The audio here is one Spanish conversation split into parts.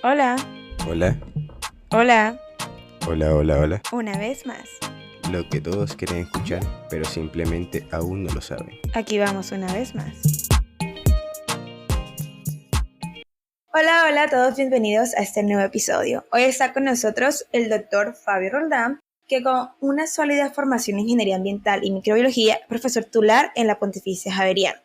Hola, Hola, hola, hola, hola, hola. una vez más. Lo que todos quieren escuchar, pero simplemente aún no lo saben. Aquí vamos una vez más. Hola, hola a todos, bienvenidos a este nuevo episodio. Hoy está con nosotros el doctor Fabio Roldán, que con una sólida formación en ingeniería ambiental y microbiología, profesor titular en la Pontificia Javeriana.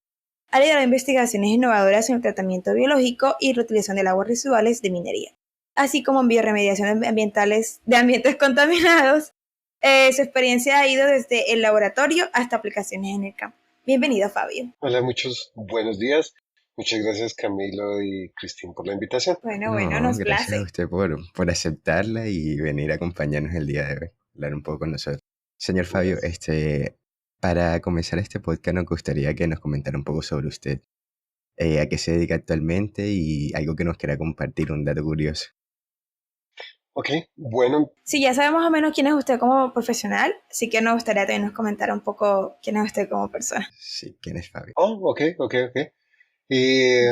Ha liderado investigaciones innovadoras en el tratamiento biológico y reutilización de aguas residuales de minería, así como en bioremediación ambientales de ambientes contaminados. Su experiencia ha ido desde el laboratorio hasta aplicaciones en el campo. Bienvenido, Fabio. Hola, muchos buenos días. Muchas gracias Camilo y Cristín por la invitación. Bueno, No, nos gracias a place. usted por aceptarla y venir a acompañarnos el día de hoy, hablar un poco con nosotros. Señor Fabio, Gracias. para comenzar este podcast nos gustaría que nos comentara un poco sobre usted, a qué se dedica actualmente y algo que nos quiera compartir, un dato curioso. Ok, bueno, Sí, ya sabemos más o menos quién es usted como profesional, así que nos gustaría también nos comentara un poco quién es usted como persona. Sí, ¿quién es Fabio? ok. Eh,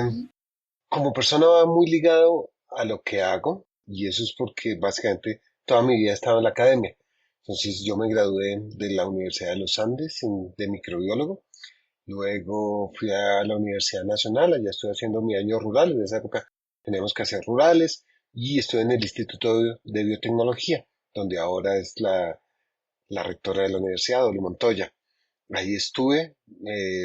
Como persona va muy ligado a lo que hago y eso es porque básicamente toda mi vida he estado en la academia. Entonces yo me gradué de la Universidad de los Andes de microbiólogo. Luego fui a la Universidad Nacional, allá estoy haciendo mi año rural, en esa época teníamos que hacer rurales, y estoy en el Instituto de Biotecnología, donde ahora es la rectora de la universidad, Dolly Montoya. Ahí estuve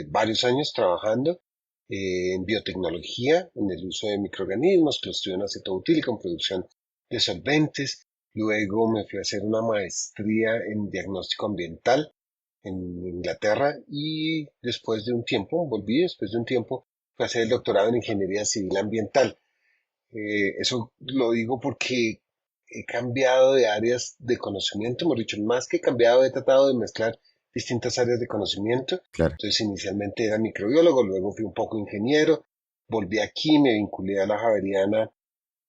varios años trabajando en biotecnología, en el uso de microorganismos, clostridium acetobutílico, en producción de solventes. Luego me fui a hacer una maestría en diagnóstico ambiental en Inglaterra y después de un tiempo, volví después de un tiempo, fui a hacer el doctorado en ingeniería civil ambiental. Eso lo digo porque he cambiado de áreas de conocimiento, mejor dicho, más que cambiado, he tratado de mezclar distintas áreas de conocimiento. Claro. Entonces, inicialmente era microbiólogo, luego fui un poco ingeniero, volví aquí, me vinculé a la Javeriana,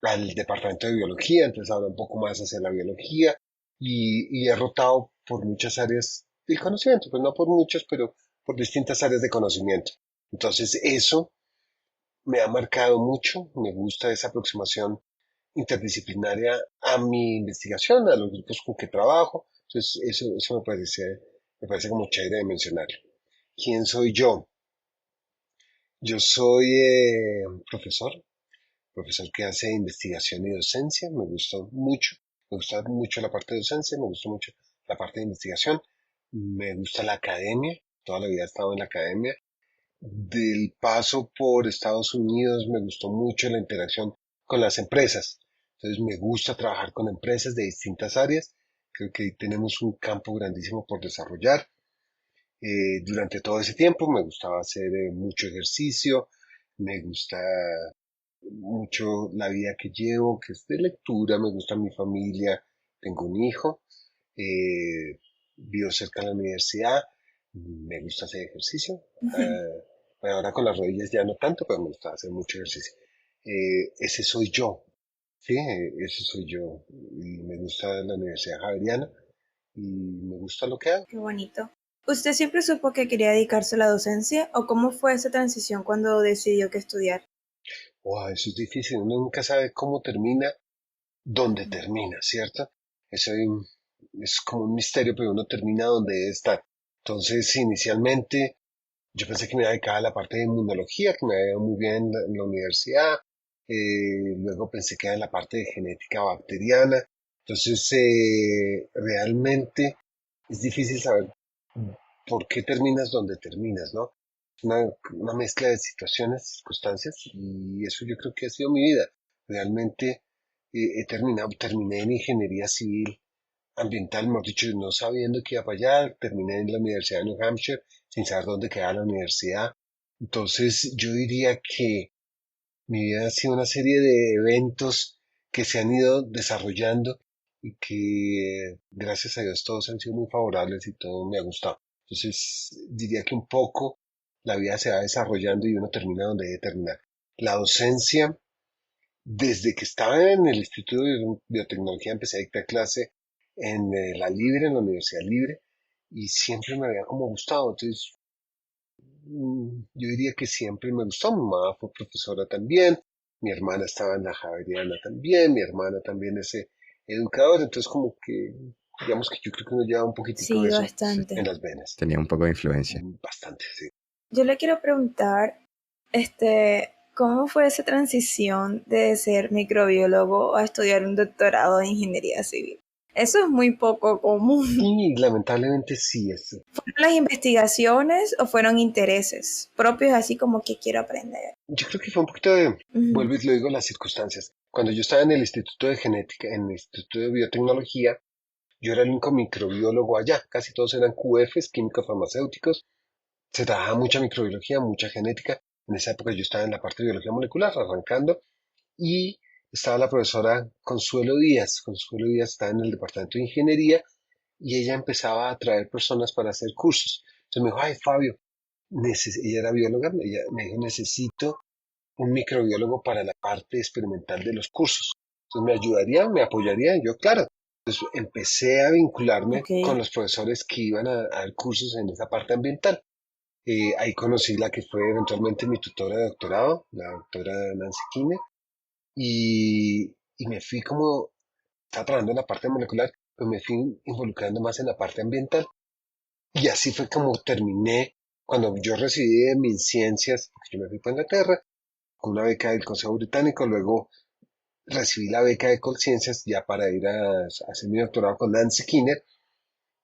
al departamento de biología, entonces ahora un poco más hacia la biología y he rotado por muchas áreas del conocimiento, pues no por muchas, pero por distintas áreas de conocimiento. Entonces, eso me ha marcado mucho, me gusta esa aproximación interdisciplinaria a mi investigación, a los grupos con que trabajo. Entonces, eso me parece como chévere de mencionar. ¿Quién soy yo? Yo soy profesor, profesor que hace investigación y docencia. Me gusta mucho la parte de docencia, me gusta mucho la parte de investigación. Me gusta la academia, toda la vida he estado en la academia. Del paso por Estados Unidos me gustó mucho la interacción con las empresas. Entonces me gusta trabajar con empresas de distintas áreas. Creo que tenemos un campo grandísimo por desarrollar. Durante todo ese tiempo me gustaba hacer mucho ejercicio, me gusta mucho la vida que llevo, que es de lectura, me gusta mi familia, tengo un hijo, vivo cerca de la universidad, me gusta hacer ejercicio. Bueno, ahora con las rodillas ya no tanto, pero me gusta hacer mucho ejercicio. Ese soy yo, sí, ese soy yo. Y me gusta la Universidad Javeriana y me gusta lo que hago. Qué bonito. ¿Usted siempre supo que quería dedicarse a la docencia o cómo fue esa transición cuando decidió que estudiar? Wow, eso es difícil, uno nunca sabe cómo termina, dónde termina, ¿cierto? Eso es como un misterio, pero uno termina donde debe estar. Entonces, inicialmente, yo pensé que me iba a dedicar a la parte de inmunología, que me había ido muy bien en la universidad. Luego pensé que era en la parte de genética bacteriana. Entonces, realmente es difícil saber por qué terminas donde terminas, ¿no? Una mezcla de situaciones, circunstancias, y eso yo creo que ha sido mi vida. Realmente terminé en ingeniería civil ambiental, mejor dicho, no sabiendo que iba para allá, terminé en la Universidad de New Hampshire sin saber dónde quedaba la universidad. Entonces, yo diría que mi vida ha sido una serie de eventos que se han ido desarrollando y que, gracias a Dios, todos han sido muy favorables y todo me ha gustado. Entonces, diría que un poco la vida se va desarrollando y uno termina donde debe terminar. La docencia, desde que estaba en el Instituto de Biotecnología, empecé a dictar clase en la Libre, en la Universidad Libre, y siempre me había como gustado. Entonces, yo diría que siempre me gustó. Mi mamá fue profesora también. mi hermana estaba en la Javeriana también, mi hermana también es educador, entonces como que, digamos que yo creo que uno lleva un poquitico Sí, de eso bastante. en las venas. Tenía un poco de influencia. Bastante, sí. Yo le quiero preguntar, ¿cómo fue esa transición de ser microbiólogo a estudiar un doctorado en ingeniería civil? Eso es muy poco común. Y lamentablemente sí, ¿Fueron las investigaciones o fueron intereses propios, así como que quiero aprender? yo creo que fue un poquito de, Ujú. vuelvo y lo digo, las circunstancias. Cuando yo estaba en el Instituto de Genética, en el Instituto de Biotecnología, yo era el único microbiólogo allá, casi todos eran QFs, químicos farmacéuticos, se trabajaba mucha microbiología, mucha genética. En esa época yo estaba en la parte de biología molecular, arrancando, y estaba la profesora Consuelo Díaz. Consuelo Díaz estaba en el departamento de ingeniería y ella empezaba a traer personas para hacer cursos. Entonces me dijo, ay Fabio, ella era bióloga, ella me dijo, necesito un microbiólogo para la parte experimental de los cursos. Entonces me ayudaría, me apoyaría, y yo claro. Entonces empecé a vincularme Ok. con los profesores que iban a dar cursos en esa parte ambiental. Ahí conocí la que fue eventualmente mi tutora de doctorado, la doctora Nancy Kine, y me fui como, estaba trabajando en la parte molecular, pero me fui involucrando más en la parte ambiental. Y así fue como terminé, cuando yo recibí mis ciencias, porque yo me fui para Inglaterra, con una beca del Consejo Británico, luego recibí la beca de Colciencias ya para ir a hacer mi doctorado con Nancy Kinner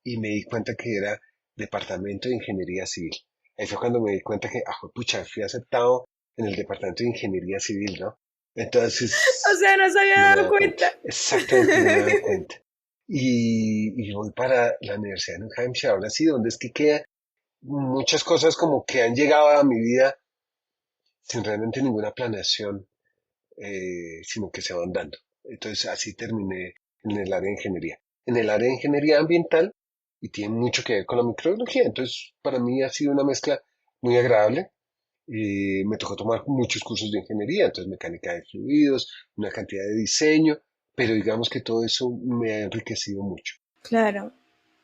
y me di cuenta que era Departamento de Ingeniería Civil. Ahí fue cuando me di cuenta que, pucha, fui aceptado en el Departamento de Ingeniería Civil, ¿no? O Entonces, sea, no se había no me dado daba cuenta. cuenta. Exactamente, no me daba cuenta. Y voy para la Universidad de New Hampshire, ahora sí, donde es que queda muchas cosas como que han llegado a mi vida sin realmente ninguna planeación, sino que se van dando. Entonces así terminé en el área de ingeniería. En el área de ingeniería ambiental y tiene mucho que ver con la microbiología. Entonces para mí ha sido una mezcla muy agradable. Me tocó tomar muchos cursos de ingeniería, entonces mecánica de fluidos, una cantidad de diseño, pero digamos que todo eso me ha enriquecido mucho. Claro,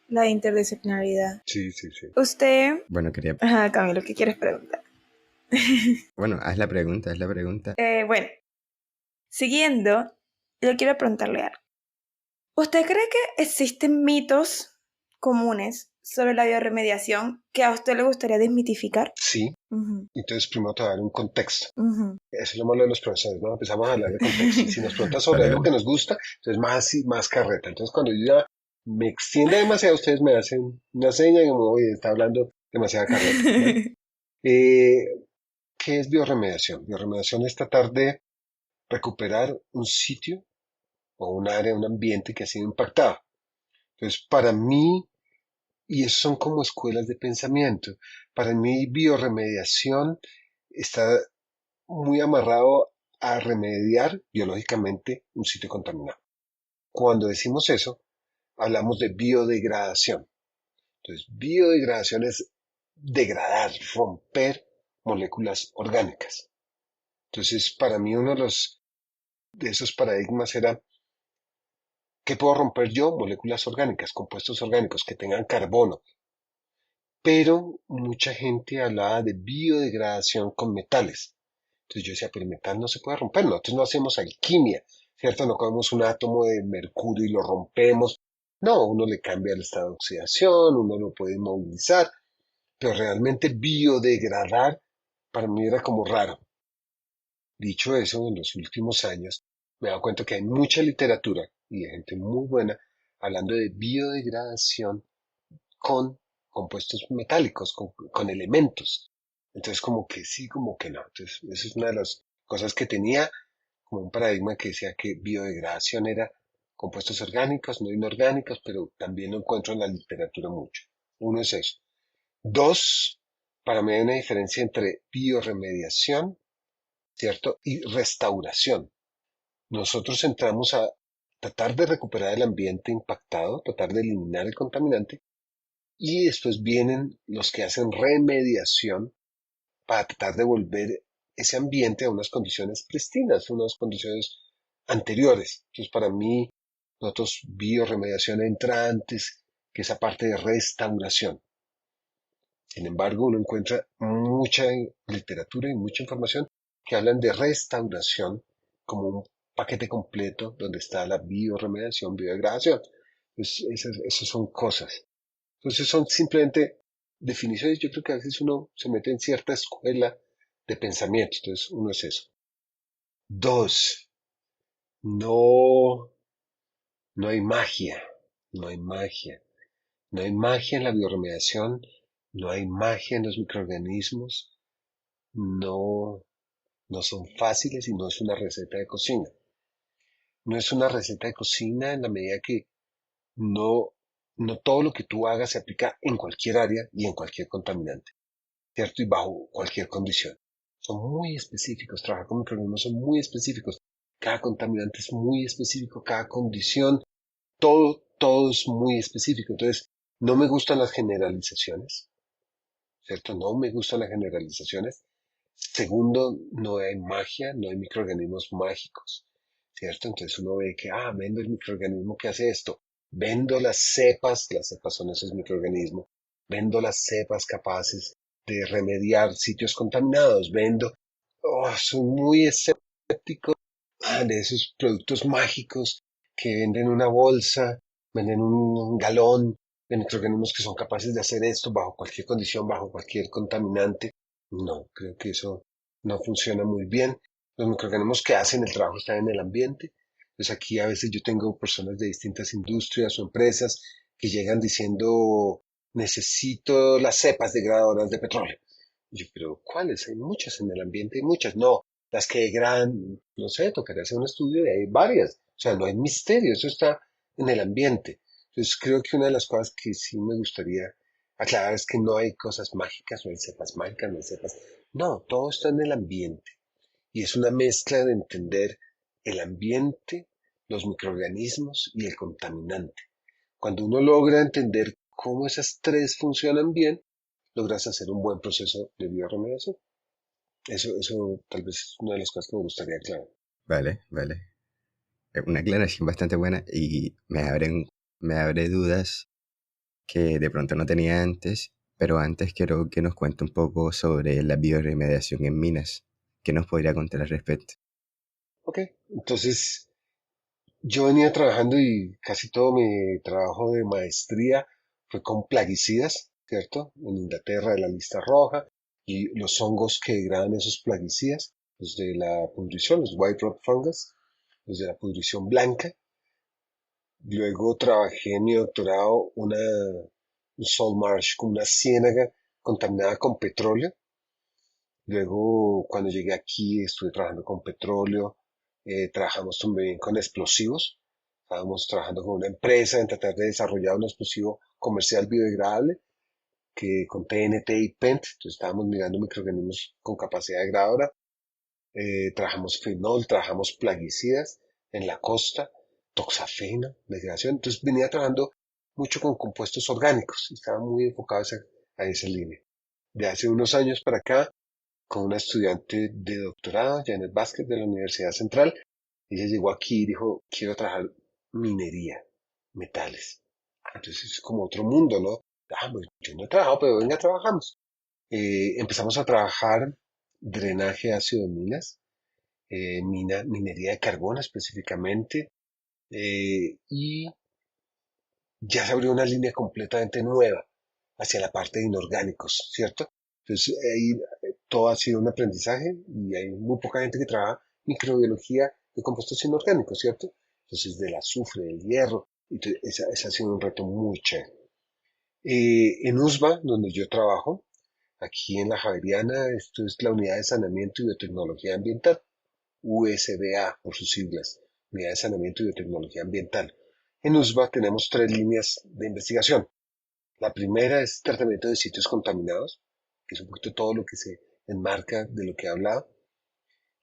la interdisciplinaridad. Sí, sí, sí. Usted... Bueno, quería... Ajá, Camilo, ¿qué quieres preguntar? Bueno, haz la pregunta, haz la pregunta. Bueno, siguiendo, yo quiero preguntarle algo. ¿Usted cree que existen mitos comunes sobre la bioremediación que a usted le gustaría desmitificar? Sí, Ujú, entonces primero te voy a dar un contexto. ujú. Eso es lo malo de los profesores, ¿no? Empezamos a hablar de contexto. Y si nos preguntan sobre Vale, algo que vale. nos gusta, entonces más y más carreta. Entonces cuando yo ya me extienda demasiado, ustedes me hacen una seña y como, oye, está hablando demasiada carreta, ¿vale? Eh, ¿Qué es bioremediación? Bioremediación es tratar de recuperar un sitio o un área, un ambiente que ha sido impactado. Entonces, para mí, y eso son como escuelas de pensamiento, para mí bioremediación está muy amarrado a remediar biológicamente un sitio contaminado. Cuando decimos eso, hablamos de biodegradación. Entonces, biodegradación es degradar, romper moléculas orgánicas. Entonces, para mí uno de esos paradigmas era, ¿qué puedo romper yo? Moléculas orgánicas, compuestos orgánicos que tengan carbono. Pero mucha gente hablaba de biodegradación con metales. Entonces yo decía, pero el metal no se puede romper, nosotros no hacemos alquimia, ¿cierto? No cogemos un átomo de mercurio y lo rompemos. No, uno le cambia el estado de oxidación, uno lo puede movilizar, pero realmente biodegradar para mí era como raro. Dicho eso, en los últimos años me he dado cuenta que hay mucha literatura y de gente muy buena hablando de biodegradación con compuestos metálicos, con elementos. Entonces, como que sí, como que no. Entonces, esa es una de las cosas que tenía como un paradigma que decía que biodegradación era compuestos orgánicos, no inorgánicos, pero también lo encuentro en la literatura mucho. Uno es eso. Dos, para mí hay una diferencia entre bioremediación, ¿cierto? Y restauración. Nosotros entramos a tratar de recuperar el ambiente impactado, tratar de eliminar el contaminante, y después vienen los que hacen remediación para tratar de volver ese ambiente a unas condiciones pristinas, unas condiciones anteriores. Entonces, para mí, nosotros bioremediación entra antes que esa parte de restauración. Sin embargo, uno encuentra mucha literatura y mucha información que hablan de restauración como un paquete completo donde está la bioremediación, biodegradación. Pues esas son cosas. Entonces son simplemente definiciones. Yo creo que a veces uno se mete en cierta escuela de pensamiento. Entonces uno es eso. Dos, no, no hay magia. No hay magia. No hay magia en la bioremediación. No hay magia en los microorganismos. No, no son fáciles y no es una receta de cocina. No es una receta de cocina en la medida que no, no todo lo que tú hagas se aplica en cualquier área y en cualquier contaminante, ¿cierto? Y bajo cualquier condición. Son muy específicos, trabajar con microorganismos son muy específicos. Cada contaminante es muy específico, cada condición, todo es muy específico. Entonces, no me gustan las generalizaciones, ¿cierto? No me gustan las generalizaciones. Segundo, no hay magia, no hay microorganismos mágicos, ¿cierto? Entonces uno ve que, vendo el microorganismo que hace esto, vendo las cepas son esos microorganismos, vendo las cepas capaces de remediar sitios contaminados, soy muy escéptico de esos productos mágicos que venden una bolsa, venden un galón de microorganismos que son capaces de hacer esto bajo cualquier condición, bajo cualquier contaminante. No, creo que eso no funciona muy bien. Los microorganismos que hacen el trabajo están en el ambiente. Pues aquí a veces yo tengo personas de distintas industrias o empresas que llegan diciendo, necesito las cepas degradadoras de petróleo. Y yo, pero ¿cuáles? Hay muchas en el ambiente, hay muchas. No, las que degradan, no sé, tocaría hacer un estudio y hay varias. O sea, no hay misterio, eso está en el ambiente. Entonces creo que una de las cosas que sí me gustaría aclarar es que no hay cosas mágicas, no hay cepas mágicas, no hay cepas. No, todo está en el ambiente. Y es una mezcla de entender el ambiente, los microorganismos y el contaminante. Cuando uno logra entender cómo esas tres funcionan bien, logras hacer un buen proceso de bioremediación. Eso tal vez es una de las cosas que me gustaría aclarar. Vale, vale. Una aclaración bastante buena y me abre dudas que de pronto no tenía antes, pero antes quiero que nos cuente un poco sobre la bioremediación en minas. ¿Qué nos podría contar al respecto? Ok, entonces yo venía trabajando y casi todo mi trabajo de maestría fue con plaguicidas, ¿cierto? En Inglaterra de la lista roja y los hongos que degradan esos plaguicidas, los de la pudrición, los white rot fungus, los de la pudrición blanca. Luego trabajé en mi doctorado un salt marsh, como una ciénaga contaminada con petróleo. Luego, cuando llegué aquí, estuve trabajando con petróleo, trabajamos también con explosivos. Estábamos trabajando con una empresa en tratar de desarrollar un explosivo comercial biodegradable que con TNT y PENT. Entonces estábamos mirando microorganismos con capacidad degradadora. Trabajamos fenol, trabajamos plaguicidas en la costa, toxafeno, degradación. Entonces venía trabajando mucho con compuestos orgánicos. Estaba muy enfocado a esa línea. De hace unos años para acá, con una estudiante de doctorado, Janet Vázquez, de la Universidad Central. Ella llegó aquí y dijo, quiero trabajar minería, metales. Entonces es como otro mundo, ¿no? Pues yo no he trabajado, pero venga, trabajamos. Empezamos a trabajar drenaje ácido de minas, minería de carbón específicamente, y ya se abrió una línea completamente nueva hacia la parte de inorgánicos, ¿cierto? Entonces ahí todo ha sido un aprendizaje y hay muy poca gente que trabaja microbiología de compuestos inorgánicos, ¿cierto? Entonces del azufre, del hierro, y ese ha sido un reto muy chévere. En USBA, donde yo trabajo, aquí en la Javeriana, esto es la Unidad de Saneamiento y Biotecnología Ambiental, USBA por sus siglas, Unidad de Saneamiento y Biotecnología Ambiental. En USBA tenemos tres líneas de investigación. La primera es tratamiento de sitios contaminados, que es un poquito todo lo que se enmarca de lo que he hablado.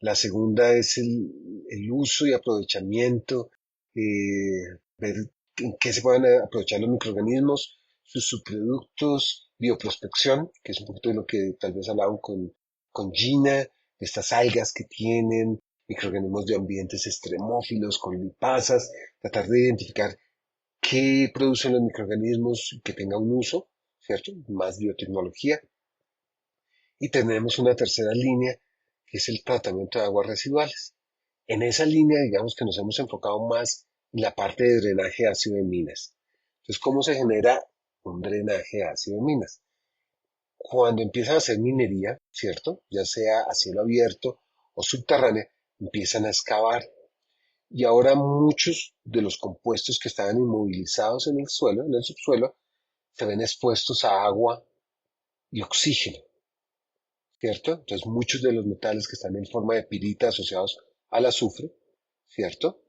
La segunda es el uso y aprovechamiento, ver en qué se pueden aprovechar los microorganismos, sus subproductos, bioprospección, que es un poquito de lo que tal vez hablaban con Gina, de estas algas que tienen, microorganismos de ambientes extremófilos, con lipasas, tratar de identificar qué producen los microorganismos que tenga un uso, ¿cierto? Más biotecnología. Y tenemos una tercera línea que es el tratamiento de aguas residuales. En esa línea, digamos que nos hemos enfocado más en la parte de drenaje ácido en minas. Entonces, ¿cómo se genera un drenaje ácido en minas? Cuando empiezan a hacer minería, ¿cierto? Ya sea a cielo abierto o subterránea, empiezan a excavar. Y ahora muchos de los compuestos que estaban inmovilizados en el suelo, en el subsuelo, se ven expuestos a agua y oxígeno, ¿cierto? Entonces muchos de los metales que están en forma de pirita asociados al azufre, ¿cierto?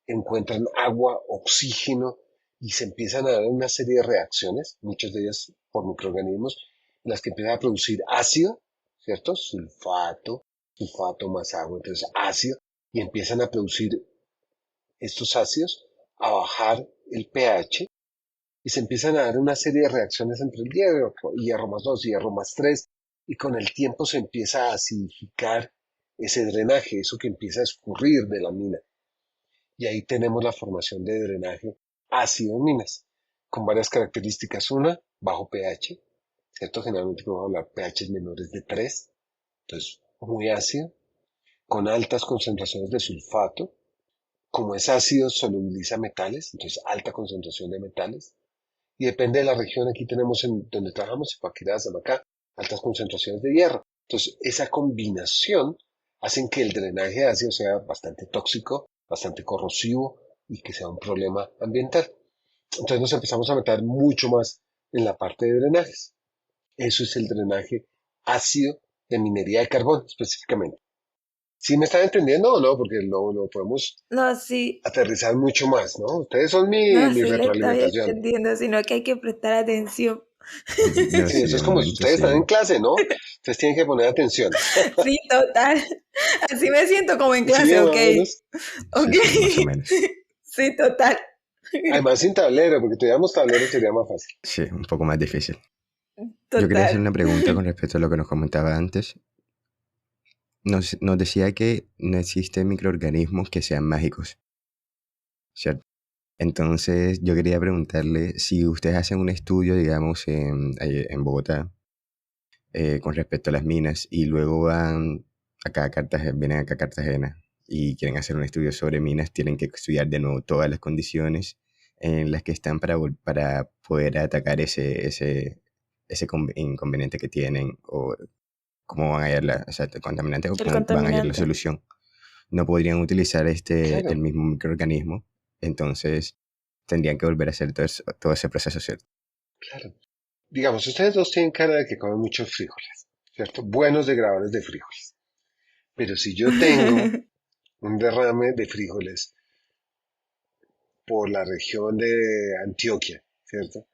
Encuentran agua, oxígeno y se empiezan a dar una serie de reacciones, muchas de ellas por microorganismos, en las que empiezan a producir ácido, ¿cierto? Sulfato más agua, entonces ácido, y empiezan a producir estos ácidos, a bajar el pH y se empiezan a dar una serie de reacciones entre el hierro más 2, hierro más 3, y con el tiempo se empieza a acidificar ese drenaje, eso que empieza a escurrir de la mina. Y ahí tenemos la formación de drenaje ácido en minas, con varias características. Una, bajo pH, ¿cierto? Generalmente podemos hablar pH menores de 3, entonces muy ácido, con altas concentraciones de sulfato. Como es ácido, solubiliza metales, entonces alta concentración de metales. Y depende de la región, aquí tenemos en donde trabajamos, en Paquirá, Zamacá, altas concentraciones de hierro. Entonces, esa combinación hace que el drenaje ácido sea bastante tóxico, bastante corrosivo y que sea un problema ambiental. Entonces nos empezamos a meter mucho más en la parte de drenajes. Eso es el drenaje ácido de minería de carbón específicamente. ¿Sí me están entendiendo o no? Porque lo podemos No, sí, aterrizar mucho más, ¿no? Ustedes son no, mi sí le estoy retroalimentación. entendiendo, sino que hay que prestar atención. No, Sí, sí, eso de es como si momento ustedes están en sí, clase, ¿no? Ustedes tienen que poner atención. Sí, total. Así me siento como en Sí, clase, más ok. o menos. Ok. sí, sí, más o menos. Sí, total. Además sin tablero, porque tuviéramos tablero sería más fácil. Sí, un poco más difícil. Yo quería hacer Total. una pregunta con respecto a lo que nos comentaba antes. Nos decía que no existen microorganismos que sean mágicos, ¿cierto? Entonces yo quería preguntarle si ustedes hacen un estudio, digamos, en Bogotá, con respecto a las minas y luego van acá a Cartagena, vienen acá a Cartagena y quieren hacer un estudio sobre minas, tienen que estudiar de nuevo todas las condiciones en las que están para poder atacar ese inconveniente que tienen o cómo van a hallar o sea, el contaminante o El cómo van a hallar la contaminante. solución. No podrían utilizar el Claro, mismo microorganismo, entonces tendrían que volver a hacer todo ese proceso, ¿cierto? claro. Digamos, ustedes dos tienen cara de que comen muchos frijoles, ¿cierto? Buenos degradadores de frijoles. Pero si yo tengo un derrame de frijoles por la región de Antioquia, ¿cierto?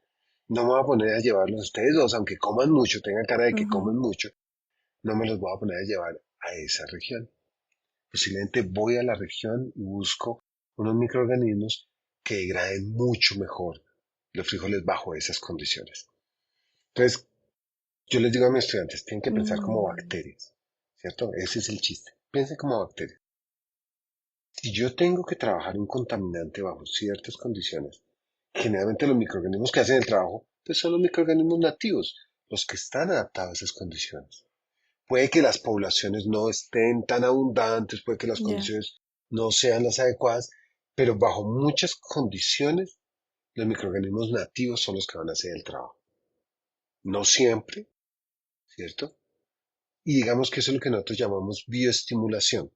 No me voy a poner a llevarlos a ustedes dos, aunque coman mucho, tengan cara de que Ujú. comen mucho, no me los voy a poner a llevar a esa región. Posiblemente voy a la región y busco unos microorganismos que degraden mucho mejor los frijoles bajo esas condiciones. Entonces, yo les digo a mis estudiantes, tienen que pensar como Mm, bacterias, ¿cierto? Ese es el chiste. Piensen como bacterias. Si yo tengo que trabajar un contaminante bajo ciertas condiciones, generalmente los microorganismos que hacen el trabajo, pues son los microorganismos nativos, los que están adaptados a esas condiciones. Puede que las poblaciones no estén tan abundantes, puede que las ya, condiciones no sean las adecuadas, pero bajo muchas condiciones los microorganismos nativos son los que van a hacer el trabajo. No siempre, ¿cierto? Y digamos que eso es lo que nosotros llamamos bioestimulación.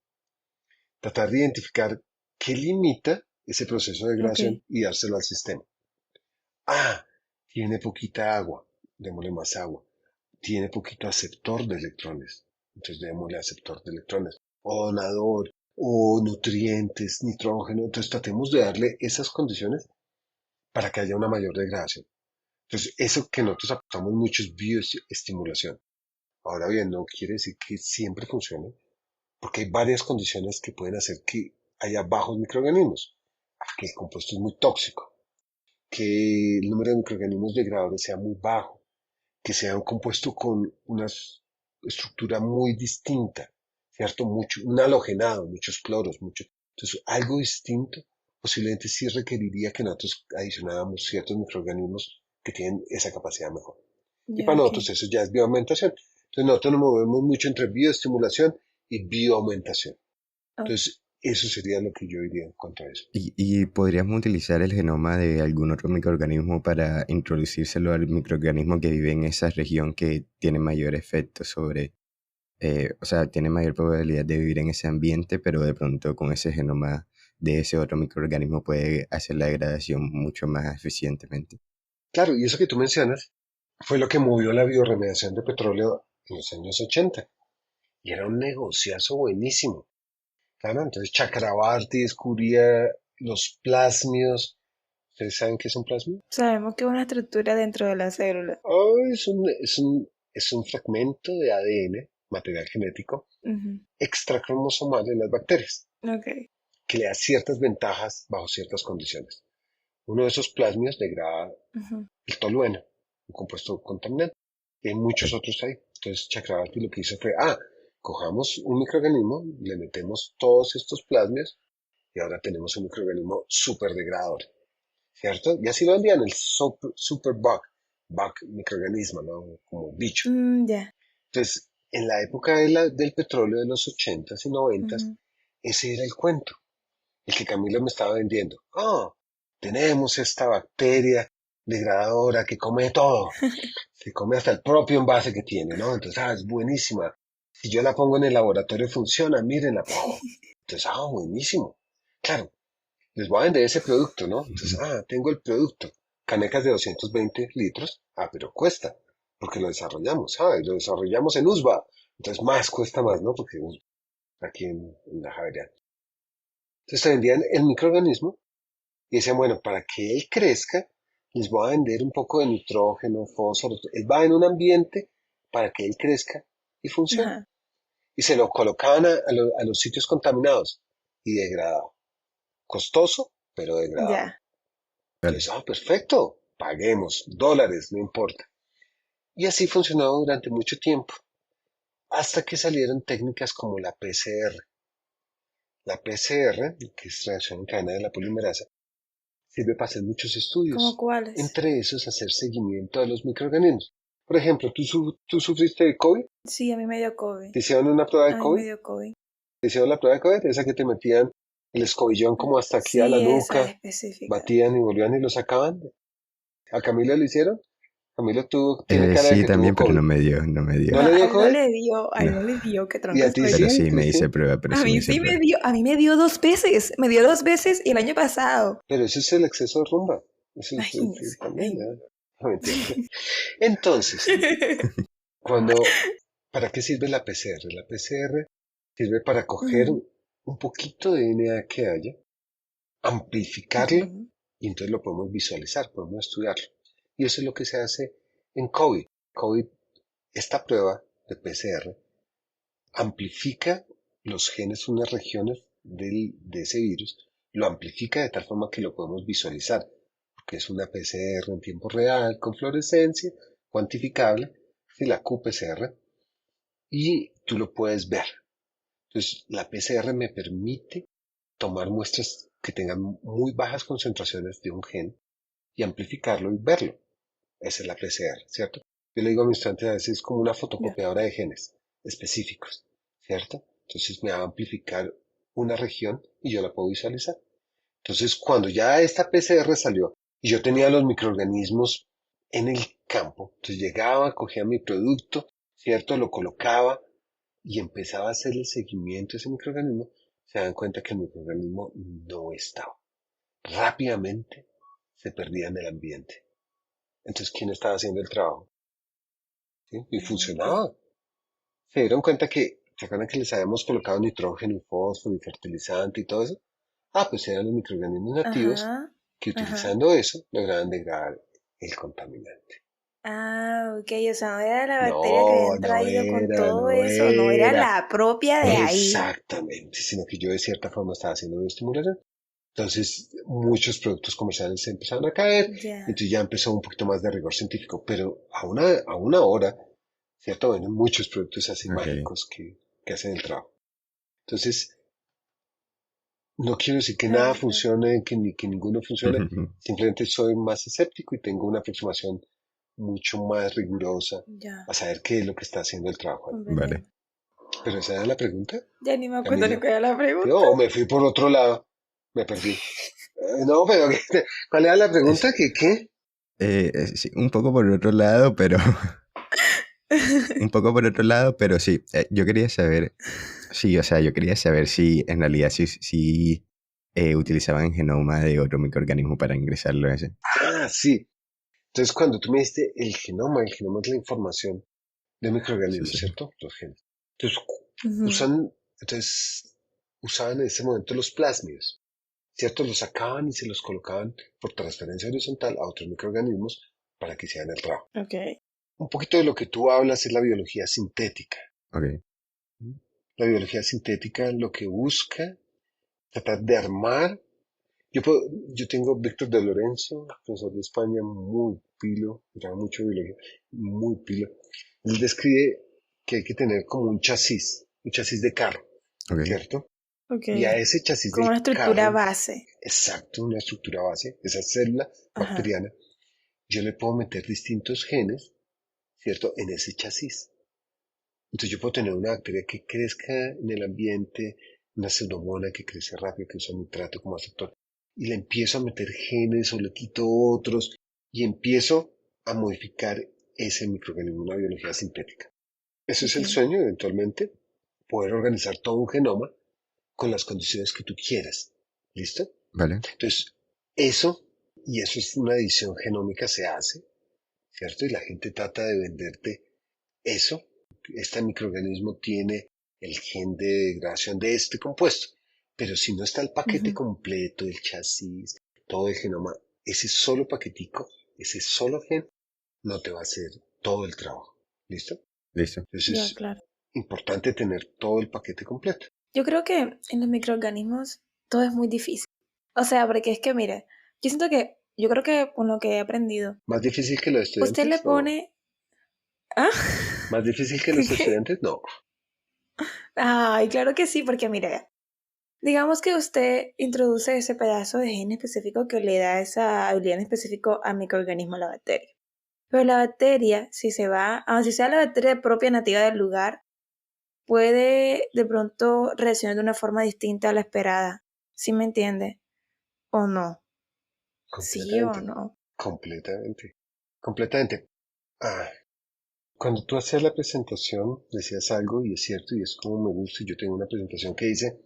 Tratar de identificar qué limita ese proceso de ok. degradación y dárselo al sistema. Ah, tiene poquita agua, démosle más agua. Tiene poquito aceptor de electrones, entonces démosle aceptor de electrones. O donador, o nutrientes, nitrógeno. Entonces tratemos de darle esas condiciones para que haya una mayor degradación. Entonces, eso que nosotros aportamos mucho es bioestimulación. Ahora bien, no quiere decir que siempre funcione, porque hay varias condiciones que pueden hacer que haya bajos microorganismos, que el compuesto es muy tóxico, que el número de microorganismos degradadores sea muy bajo, que sea un compuesto con una estructura muy distinta, ¿cierto? Mucho, un halogenado, muchos cloros, mucho. Entonces, algo distinto posiblemente sí requeriría que nosotros adicionáramos ciertos microorganismos que tienen esa capacidad mejor. Y Ya, para ok. nosotros eso ya es bioalimentación. Entonces nosotros nos movemos mucho entre bioestimulación y bioaumentación. Entonces eso sería lo que yo diría en cuanto a eso. ¿Y podríamos utilizar el genoma de algún otro microorganismo para introducírselo al microorganismo que vive en esa región que tiene mayor efecto sobre, o sea, tiene mayor probabilidad de vivir en ese ambiente, pero de pronto con ese genoma de ese otro microorganismo puede hacer la degradación mucho más eficientemente? Claro, y eso que tú mencionas fue lo que movió la bioremediación de petróleo en los años 80. Y era un negociazo buenísimo. Claro, entonces Chakrabarti descubría los plásmidos. ¿Ustedes saben qué es un plasmio? Sabemos que es una estructura dentro de la célula. Es un fragmento de ADN, material genético, extracromosomal en las bacterias, Ok. que le da ciertas ventajas bajo ciertas condiciones. Uno de esos plasmios degrada el tolueno, un compuesto contaminante. Y hay muchos otros ahí. Entonces Chakrabarti lo que hizo fue, cojamos un microorganismo, le metemos todos estos plasmios y ahora tenemos un microorganismo súper degradador, ¿cierto? Y así lo vendían, el super bug microorganismo, ¿no? Como bicho. Ya. Entonces, en la época del petróleo de los 80s y 90s, ese era el cuento, el que Camilo me estaba vendiendo. Tenemos esta bacteria degradadora que come todo, se come hasta el propio envase que tiene, ¿no? Entonces, es buenísima. Si yo la pongo en el laboratorio funciona, mírenla. Entonces, buenísimo. Claro, les voy a vender ese producto, ¿no? Entonces, tengo el producto. Canecas de 220 litros. Pero cuesta, porque lo desarrollamos, y lo desarrollamos en USBA. Entonces, más cuesta más, ¿no? Porque aquí en la Javeriana. Entonces, te vendían el microorganismo y decían, bueno, para que él crezca, les voy a vender un poco de nitrógeno, fósforo. Él va en un ambiente para que él crezca y funcione. Ajá. Y se lo colocaban a los sitios contaminados y degradado. Costoso, pero degradado. Ya. Entonces, perfecto, paguemos, dólares, no importa. Y así funcionó durante mucho tiempo, hasta que salieron técnicas como la PCR. La PCR, que es reacción en cadena de la polimerasa, sirve para hacer muchos ¿Cómo estudios, cuáles? entre esos hacer seguimiento de los microorganismos. Por ejemplo, ¿tú sufriste de COVID? Sí, a mí me dio COVID. ¿Te hicieron una prueba de A mí me COVID? dio COVID. ¿Te hicieron la prueba de COVID? Esa que te metían el escobillón como hasta aquí a la Sí, esa nuca, específica. batían y volvían y lo sacaban. ¿A Camila lo hicieron? Camila tiene cara de Sí, que tuvo también, pero COVID. no me dio, no me dio. ¿No No, le a dio él no COVID? le dio, a él No. no le dio, qué ¿Y tronco a ti estoy. Pero sí, sí me hice Cristina? prueba, pero A sí me mí hice sí me prueba. dio, a mí me dio 2 veces, me dio 2 veces y el año pasado. Pero eso es el exceso de rumba. Eso es Imagínese. también, Ay, ¿no? no. No, mentira. Entonces, ¿para qué sirve la PCR? La PCR sirve para coger Ujú, un poquito de DNA que haya, amplificarlo ujú. y entonces lo podemos visualizar, podemos estudiarlo. Y eso es lo que se hace en COVID. COVID, esta prueba de PCR amplifica los genes, unas regiones de ese virus, lo amplifica de tal forma que lo podemos visualizar, porque es una PCR en tiempo real, con fluorescencia, cuantificable, y la qPCR, y tú lo puedes ver. Entonces, la PCR me permite tomar muestras que tengan muy bajas concentraciones de un gen y amplificarlo y verlo. Esa es la PCR, ¿cierto? Yo le digo a mis estudiantes a veces es como una Ya. fotocopiadora de genes específicos, ¿cierto? Entonces me va a amplificar una región y yo la puedo visualizar. Entonces cuando ya esta PCR salió y yo tenía los microorganismos en el campo, entonces llegaba, cogía mi producto, ¿cierto? Lo colocaba y empezaba a hacer el seguimiento de ese microorganismo, se dan cuenta que el microorganismo no estaba. Rápidamente se perdía en el ambiente. Entonces, ¿quién estaba haciendo el trabajo? ¿Sí? Y Ok. funcionaba. Se dieron cuenta que, ¿se acuerdan que les habíamos colocado nitrógeno y fósforo y fertilizante y todo eso? Pues eran los microorganismos nativos Ajá, que ajá. utilizando eso lograban degradar el contaminante. Ok, o sea, no era la bacteria que No, habían traído con todo no eso, no era era. la propia de ahí. Exactamente, sino que yo de cierta forma estaba haciendo bioestimulación. Entonces, muchos productos comerciales se empezaron a caer, Ya. entonces ya empezó un poquito más de rigor científico, pero a una hora, ¿cierto? Ven muchos productos así Ok. mágicos que hacen el trabajo. Entonces, no quiero decir que nada Claro, claro. funcione, que ninguno funcione, simplemente soy más escéptico y tengo una aproximación mucho más rigurosa, Ya, a saber qué es lo que está haciendo el trabajo ahí. comprendo. Vale. Pero esa era la pregunta, Ya ni me acuerdo ni Camila. cuál era la pregunta. No, me fui por otro lado, me perdí. No, pero ¿cuál era la pregunta? Es, ¿Qué? sí, un poco por otro lado, pero un poco por otro lado, pero sí, yo quería saber, sí, o sea, yo quería saber si en realidad sí utilizaban genoma de otro microorganismo para ingresarlo a ese. Ah, sí. Entonces, cuando tú me diste el genoma es la información de Sí, microorganismos, sí. ¿cierto? Los genes. Entonces, Ujú. entonces, usaban en ese momento los plásmidos, ¿cierto? Los sacaban y se los colocaban por transferencia horizontal a otros microorganismos para que hicieran el trabajo. Ok. Un poquito de lo que tú hablas es la biología sintética. Ok, La biología sintética lo que busca tratar de armar. Yo tengo Víctor de Lorenzo, profesor de España, muy pilo, graba mucho biología, muy pilo. Él describe que hay que tener como un chasis de carro, ok, ¿cierto? Ok. Y a ese chasis Como del una estructura carro, base. exacto, una estructura base, esa célula Ajá. bacteriana, yo le puedo meter distintos genes, ¿cierto? En ese chasis. Entonces yo puedo tener una bacteria que crezca en el ambiente, una pseudomonas que crece rápido, que usa nitrato como aceptor, y le empiezo a meter genes o le quito otros y empiezo a modificar ese microorganismo, una biología sintética. Ese es Ok. el sueño, eventualmente, poder organizar todo un genoma con las condiciones que tú quieras. ¿Listo? vale, Entonces, eso, y eso es una edición genómica, se hace, ¿cierto? Y la gente trata de venderte eso. Este microorganismo tiene el gen de degradación de este compuesto, pero si no está el paquete Ujú. completo, el chasis, todo el genoma, ese solo paquetico, ese solo gen, no te va a hacer todo el trabajo. ¿Listo? listo. Entonces Ya, es claro. importante tener todo el paquete completo. Yo creo que en los microorganismos todo es muy difícil. O sea, porque es que, mire, yo siento que, yo creo que con lo que he aprendido, ¿Más difícil que los usted le estudiantes? No. pone... ¿Ah? ¿Más difícil que los ¿Qué? estudiantes? No. Ay, claro que sí, porque mire, digamos que usted introduce ese pedazo de gen específico que le da esa habilidad en específico al microorganismo, a la bacteria. Pero la bacteria, si se va, aunque sea la bacteria propia nativa del lugar, puede de pronto reaccionar de una forma distinta a la esperada. ¿Sí me entiende? ¿O no? ¿Sí o Completamente. no? Completamente. Completamente. Ah, cuando tú hacías la presentación, decías algo y es cierto y es como me gusta. Y yo tengo una presentación que dice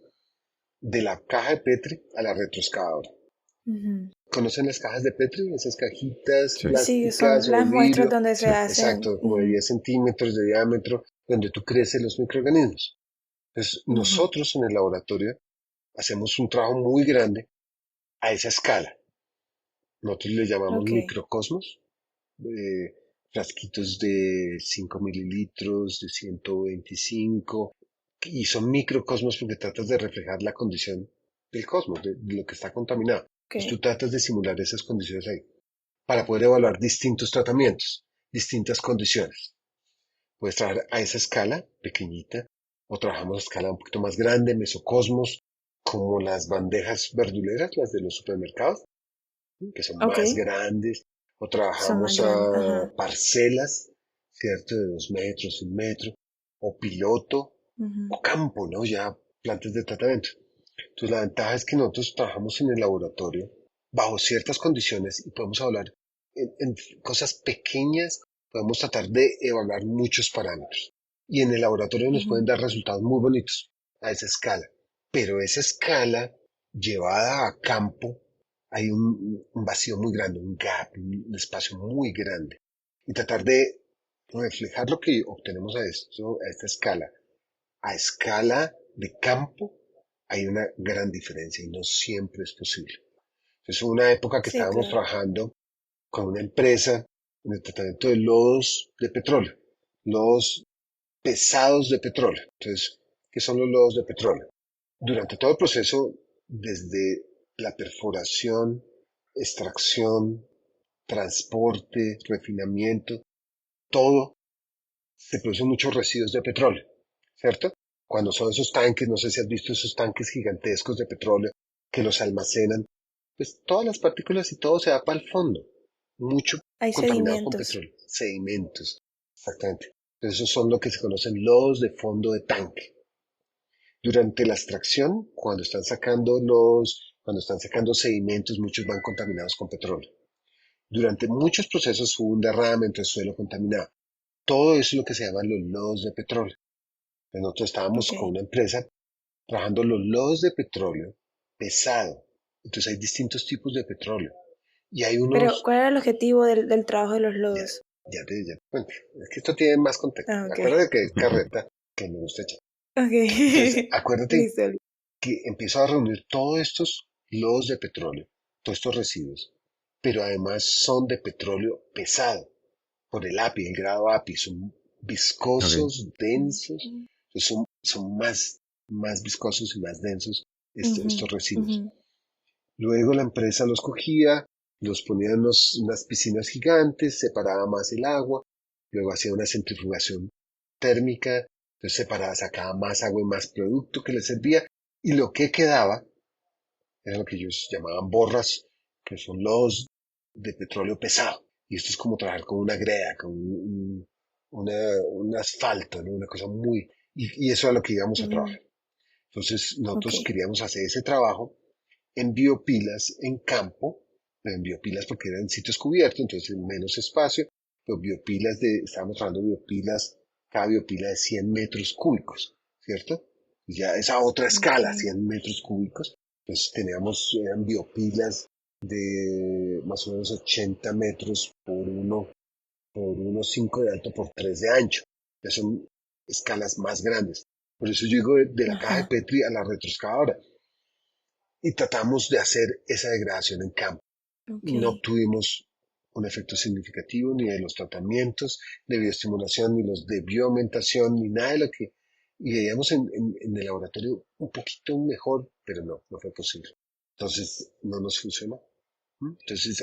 de la caja de Petri a la retroexcavadora. Ujú. ¿Conocen las cajas de Petri? Esas cajitas Sí, Sí, plásticas son o de las muestras vidrio. donde sí, se hacen. Exacto, como de Ujú, 10 centímetros de diámetro, donde tú creces los microorganismos. Entonces, ujú. nosotros en el laboratorio hacemos un trabajo muy grande a esa escala. Nosotros le llamamos Ok, microcosmos, eh, frasquitos de 5 mililitros, de 125, y son microcosmos porque tratas de reflejar la condición del cosmos, de lo que está contaminado. Entonces ok, tú tratas de simular esas condiciones ahí para poder evaluar distintos tratamientos, distintas condiciones. Puedes trabajar a esa escala pequeñita o trabajamos a escala un poquito más grande, mesocosmos, como las bandejas verduleras, las de los supermercados, que son ok. más grandes, o Son más trabajamos a grandes. Ajá. parcelas, ¿cierto? De 2 metros, 1 metro, o piloto, Ujú, o campo, ¿no? Ya plantas de tratamiento. Entonces la ventaja es que nosotros trabajamos en el laboratorio bajo ciertas condiciones y podemos hablar en cosas pequeñas, podemos tratar de evaluar muchos parámetros. Y en el laboratorio nos pueden ujú. dar resultados muy bonitos a esa escala. Pero esa escala llevada a campo, hay un vacío muy grande, un gap, un espacio muy grande. Y tratar de reflejar lo que obtenemos a esta escala, a escala de campo, hay una gran diferencia y no siempre es posible. Es una época que Sí, estábamos claro. trabajando con una empresa en el tratamiento de lodos de petróleo, lodos pesados de petróleo. Entonces, ¿qué son los lodos de petróleo? Durante todo el proceso, desde la perforación, extracción, transporte, refinamiento, todo, se producen muchos residuos de petróleo, ¿cierto? Cuando son esos tanques, no sé si has visto esos tanques gigantescos de petróleo que los almacenan, pues todas las partículas y todo se va para el fondo. Mucho Hay contaminados con sedimentos. petróleo, sedimentos, exactamente. Entonces, esos son lo que se conocen lodos de fondo de tanque. Durante la extracción, cuando están sacando sedimentos, muchos van contaminados con petróleo. Durante muchos procesos hubo un derrame entre el suelo contaminado. Todo eso es lo que se llaman los lodos de petróleo. Entonces, nosotros estábamos Ok. con una empresa trabajando los lodos de petróleo pesado. Entonces hay distintos tipos de petróleo. Y hay Pero, unos, ¿cuál era el objetivo del trabajo de los ya, lodos? ya te cuento. Es que esto tiene más contexto. Ah, ok. Acuérdate que es carreta que me gusta echar. Ok. Entonces, acuérdate Listo. que empiezo a reunir todos estos lodos de petróleo, todos estos residuos, pero además son de petróleo pesado, por el API, el grado API, son Ok. viscosos, densos, son más viscosos y más densos Ujú, estos residuos. ujú. Luego la empresa los cogía, los ponía en unas piscinas gigantes, separaba más el agua, luego hacía una centrifugación térmica, entonces separaba, sacaba más agua y más producto que le servía, y lo que quedaba era lo que ellos llamaban borras, que son lodos de petróleo pesado. Y esto es como trabajar con una greda, con un asfalto, ¿no? Una cosa muy... Y eso es lo que íbamos a Ujú. trabajar. Entonces Ok. nosotros queríamos hacer ese trabajo en biopilas en campo, en biopilas porque eran sitios cubiertos, entonces menos espacio, pero estábamos trabajando biopilas, cada biopila de 100 metros cúbicos, ¿cierto? Ya esa otra Ok. escala, 100 metros cúbicos, pues eran biopilas de más o menos 80 metros por unos 5 de alto por 3 de ancho. Ya son escalas más grandes. Por eso yo digo de la caja de Ajá. Petri a la retroexcavadora y tratamos de hacer esa degradación en campo. Ok. No obtuvimos un efecto significativo ni de los tratamientos de bioestimulación, ni los de bioaumentación, ni nada de lo que... Y veíamos en el laboratorio un poquito mejor, pero no fue posible. Entonces no nos funcionó. Entonces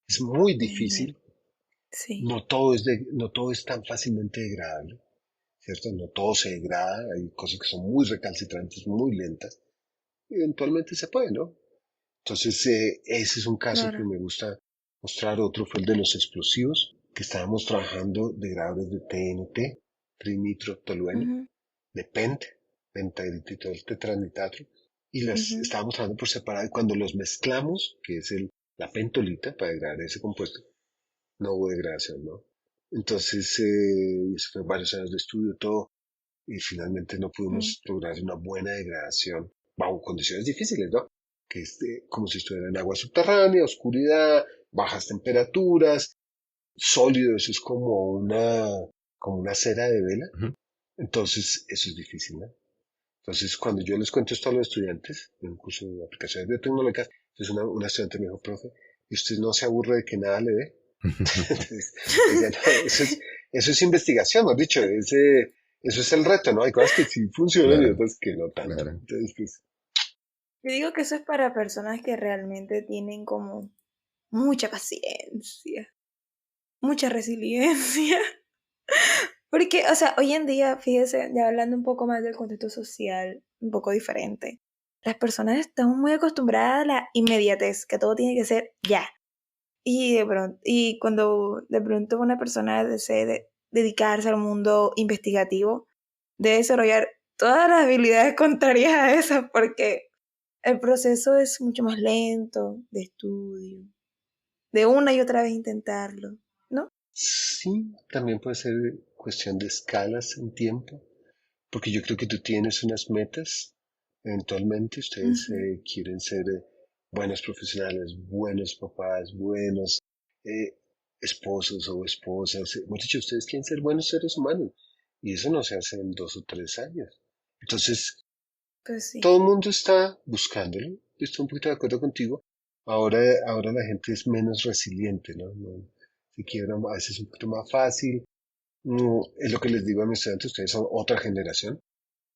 es muy Ujú. difícil, Sí. no todo es tan fácilmente degradable, ¿cierto? No todo se degrada, hay cosas que son muy recalcitrantes, muy lentas, eventualmente se puede, ¿no? Entonces, ese es un caso que Claro. me gusta mostrar. Otro fue el de los explosivos, que estábamos trabajando de degradadores de TNT, trinitrotolueno, Ujú, de PENT, tetranitatro, y las ujú. estábamos trabajando por separado. Y cuando los mezclamos, que es la pentolita para degradar ese compuesto, no hubo degradación, ¿no? Entonces, eso fue varios años de estudio, todo, y finalmente no Mm. pudimos lograr una buena degradación bajo condiciones difíciles, ¿no? Que es como si estuviera en agua subterránea, oscuridad, bajas temperaturas, sólido, eso es como una cera de vela. Ujú. Entonces, eso es difícil, ¿no? Entonces, cuando yo les cuento esto a los estudiantes en un curso de aplicaciones biotecnológicas, entonces una estudiante me dijo, profe, ¿y usted no se aburre de que nada le dé? Entonces, decía, no, eso es investigación, mejor dicho, eso es el reto, ¿no? Hay cosas que sí funcionan y Claro, otras que no tanto. claro. Entonces, pues, Yo digo que eso es para personas que realmente tienen como mucha paciencia, mucha resiliencia. Porque, o sea, hoy en día, fíjese, ya hablando un poco más del contexto social, un poco diferente, las personas están muy acostumbradas a la inmediatez, que todo tiene que ser ya. Y de pronto, y cuando de pronto una persona desee dedicarse al mundo investigativo, debe desarrollar todas las habilidades contrarias a esas, porque el proceso es mucho más lento, de estudio, de una y otra vez intentarlo, ¿no? sí, también puede ser cuestión de escalas en tiempo, porque yo creo que tú tienes unas metas. Eventualmente ustedes Ujú. quieren ser buenos profesionales, buenos papás, buenos eh, esposos o esposas. Hemos dicho, ustedes quieren ser buenos seres humanos. Y eso no se hace en 2 o 3 años. Entonces, Pues sí. todo el mundo está buscándolo. Yo estoy un poquito de acuerdo contigo. Ahora la gente es menos resiliente, ¿no? Se quiebra a veces un poquito más fácil. No, es lo que les digo a mis estudiantes, ustedes son otra generación,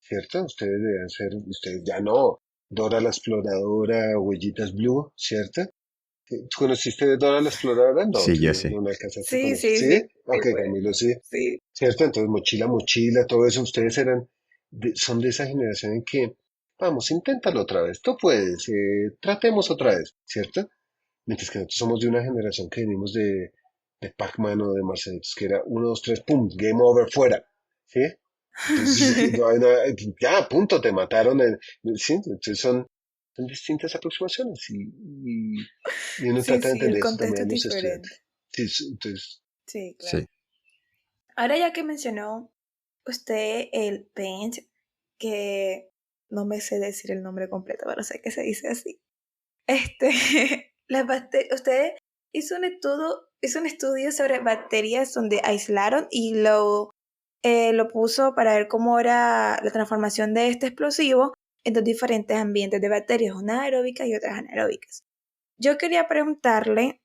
¿cierto? Ustedes deben ser, ustedes ya no, Dora la Exploradora, Huellitas Blue, ¿cierto? ¿Tú conociste Dora la Exploradora? No, Sí, tú yo no sé. la alcanzaste a Sí, conocer, sí, ¿sí? sí, sí, Ok, pues, Camilo, sí. sí. ¿Cierto? Entonces, mochila, todo eso, ustedes son de esa generación en que, vamos, inténtalo otra vez, tú puedes, tratemos otra vez, ¿cierto? Mientras que nosotros somos de una generación que venimos de de Pac-Man o de Marcelitos, que era 1, 2, 3, pum, game over, fuera. ¿Sí? Entonces, no hay nada, ya, punto, te mataron. ¿Sí? Entonces son distintas aproximaciones y uno Sí, trata de sí, el entender eso contexto también es a los diferente. estudiantes. Sí, entonces, Sí, claro. Sí, Ahora ya que mencionó usted el Paint, que no me sé decir el nombre completo, pero sé que se dice así. Este, usted hizo un estudio sobre bacterias donde aislaron y lo puso para ver cómo era la transformación de este explosivo en dos diferentes ambientes de bacterias, unas aeróbicas y otras anaeróbicas. Yo quería preguntarle,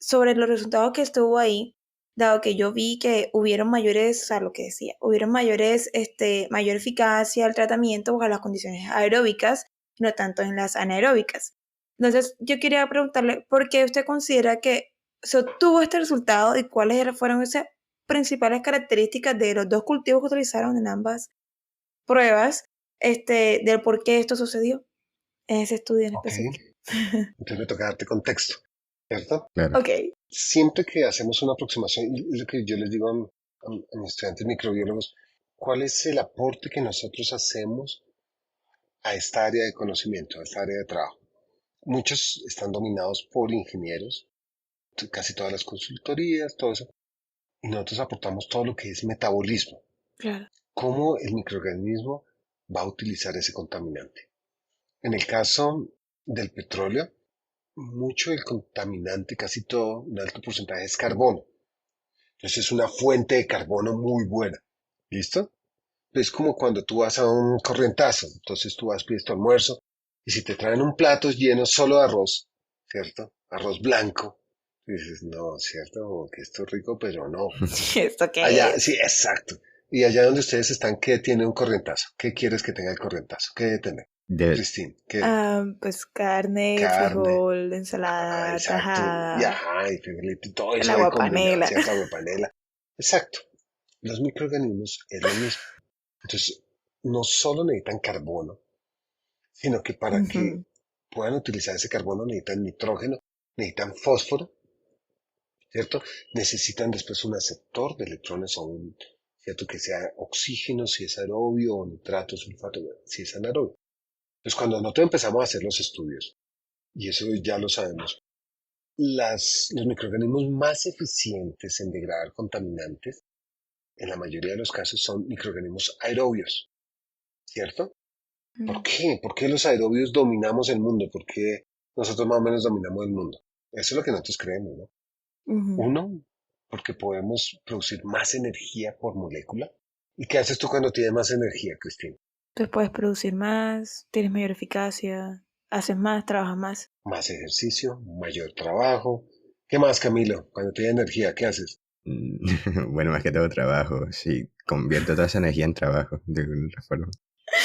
sobre los resultados que estuvo ahí, dado que yo vi que hubieron mayores, o sea, lo que decía, hubieron mayor eficacia al tratamiento bajo las condiciones aeróbicas, no tanto en las anaeróbicas. Entonces, yo quería preguntarle, ¿por qué usted considera que se obtuvo este resultado y cuáles fueron esas principales características de los dos cultivos que utilizaron en ambas pruebas, del por qué esto sucedió en ese estudio en ok, específico? entonces me toca darte contexto, ¿cierto? claro. Ok. Siempre que hacemos una aproximación, y lo que yo les digo a mis estudiantes microbiólogos, ¿cuál es el aporte que nosotros hacemos a esta área de conocimiento, a esta área de trabajo? Muchos están dominados por ingenieros, casi todas las consultorías, todo eso, y nosotros aportamos todo lo que es metabolismo, Claro. cómo el microorganismo va a utilizar ese contaminante. En el caso del petróleo, mucho del contaminante, casi todo, un alto porcentaje es carbono. Entonces es una fuente de carbono muy buena. ¿Listo? Es como cuando tú vas a un corrientazo. Entonces tú vas, pides tu almuerzo y si te traen un plato lleno solo de arroz, ¿cierto? Arroz blanco. Dices, no, ¿cierto? Que esto es rico, pero no. ¿Esto qué Allá, es? sí, exacto. Y allá donde ustedes están, ¿qué tiene un corrientazo? ¿Qué quieres que tenga el corrientazo? ¿Qué debe tener? De, Christine, ¿qué? Pues carne, Carne. frijol, Ah, ensalada, exacto. Y tajada, ajá, y frijolito, y todo el eso de agua combinado, panela. ¿cierto? Agua panela. Exacto. Los microorganismos es lo mismo. Entonces, no solo necesitan carbono, sino que para que Ujú. puedan utilizar ese carbono necesitan nitrógeno, necesitan fósforo, ¿cierto? Necesitan después un aceptor de electrones o un, ¿cierto? Que sea oxígeno, si es aerobio, o nitrato, sulfato, si es anaerobio. Entonces, cuando nosotros empezamos a hacer los estudios, y eso ya lo sabemos, los microorganismos más eficientes en degradar contaminantes, en la mayoría de los casos, son microorganismos aerobios, ¿cierto? ¿Por Mm. qué? ¿Por qué los aerobios dominamos el mundo? ¿Por qué nosotros más o menos dominamos el mundo? Eso es lo que nosotros creemos, ¿no? Ujú. Uno, porque podemos producir más energía por molécula. ¿Y qué haces tú cuando tienes más energía, Cristina? Entonces puedes producir más, tienes mayor eficacia, haces más, trabajas más. Más ejercicio, mayor trabajo. ¿Qué más, Camilo? Cuando tienes energía, ¿qué haces? bueno, más que todo trabajo. Sí, convierto toda esa energía en trabajo, de alguna forma.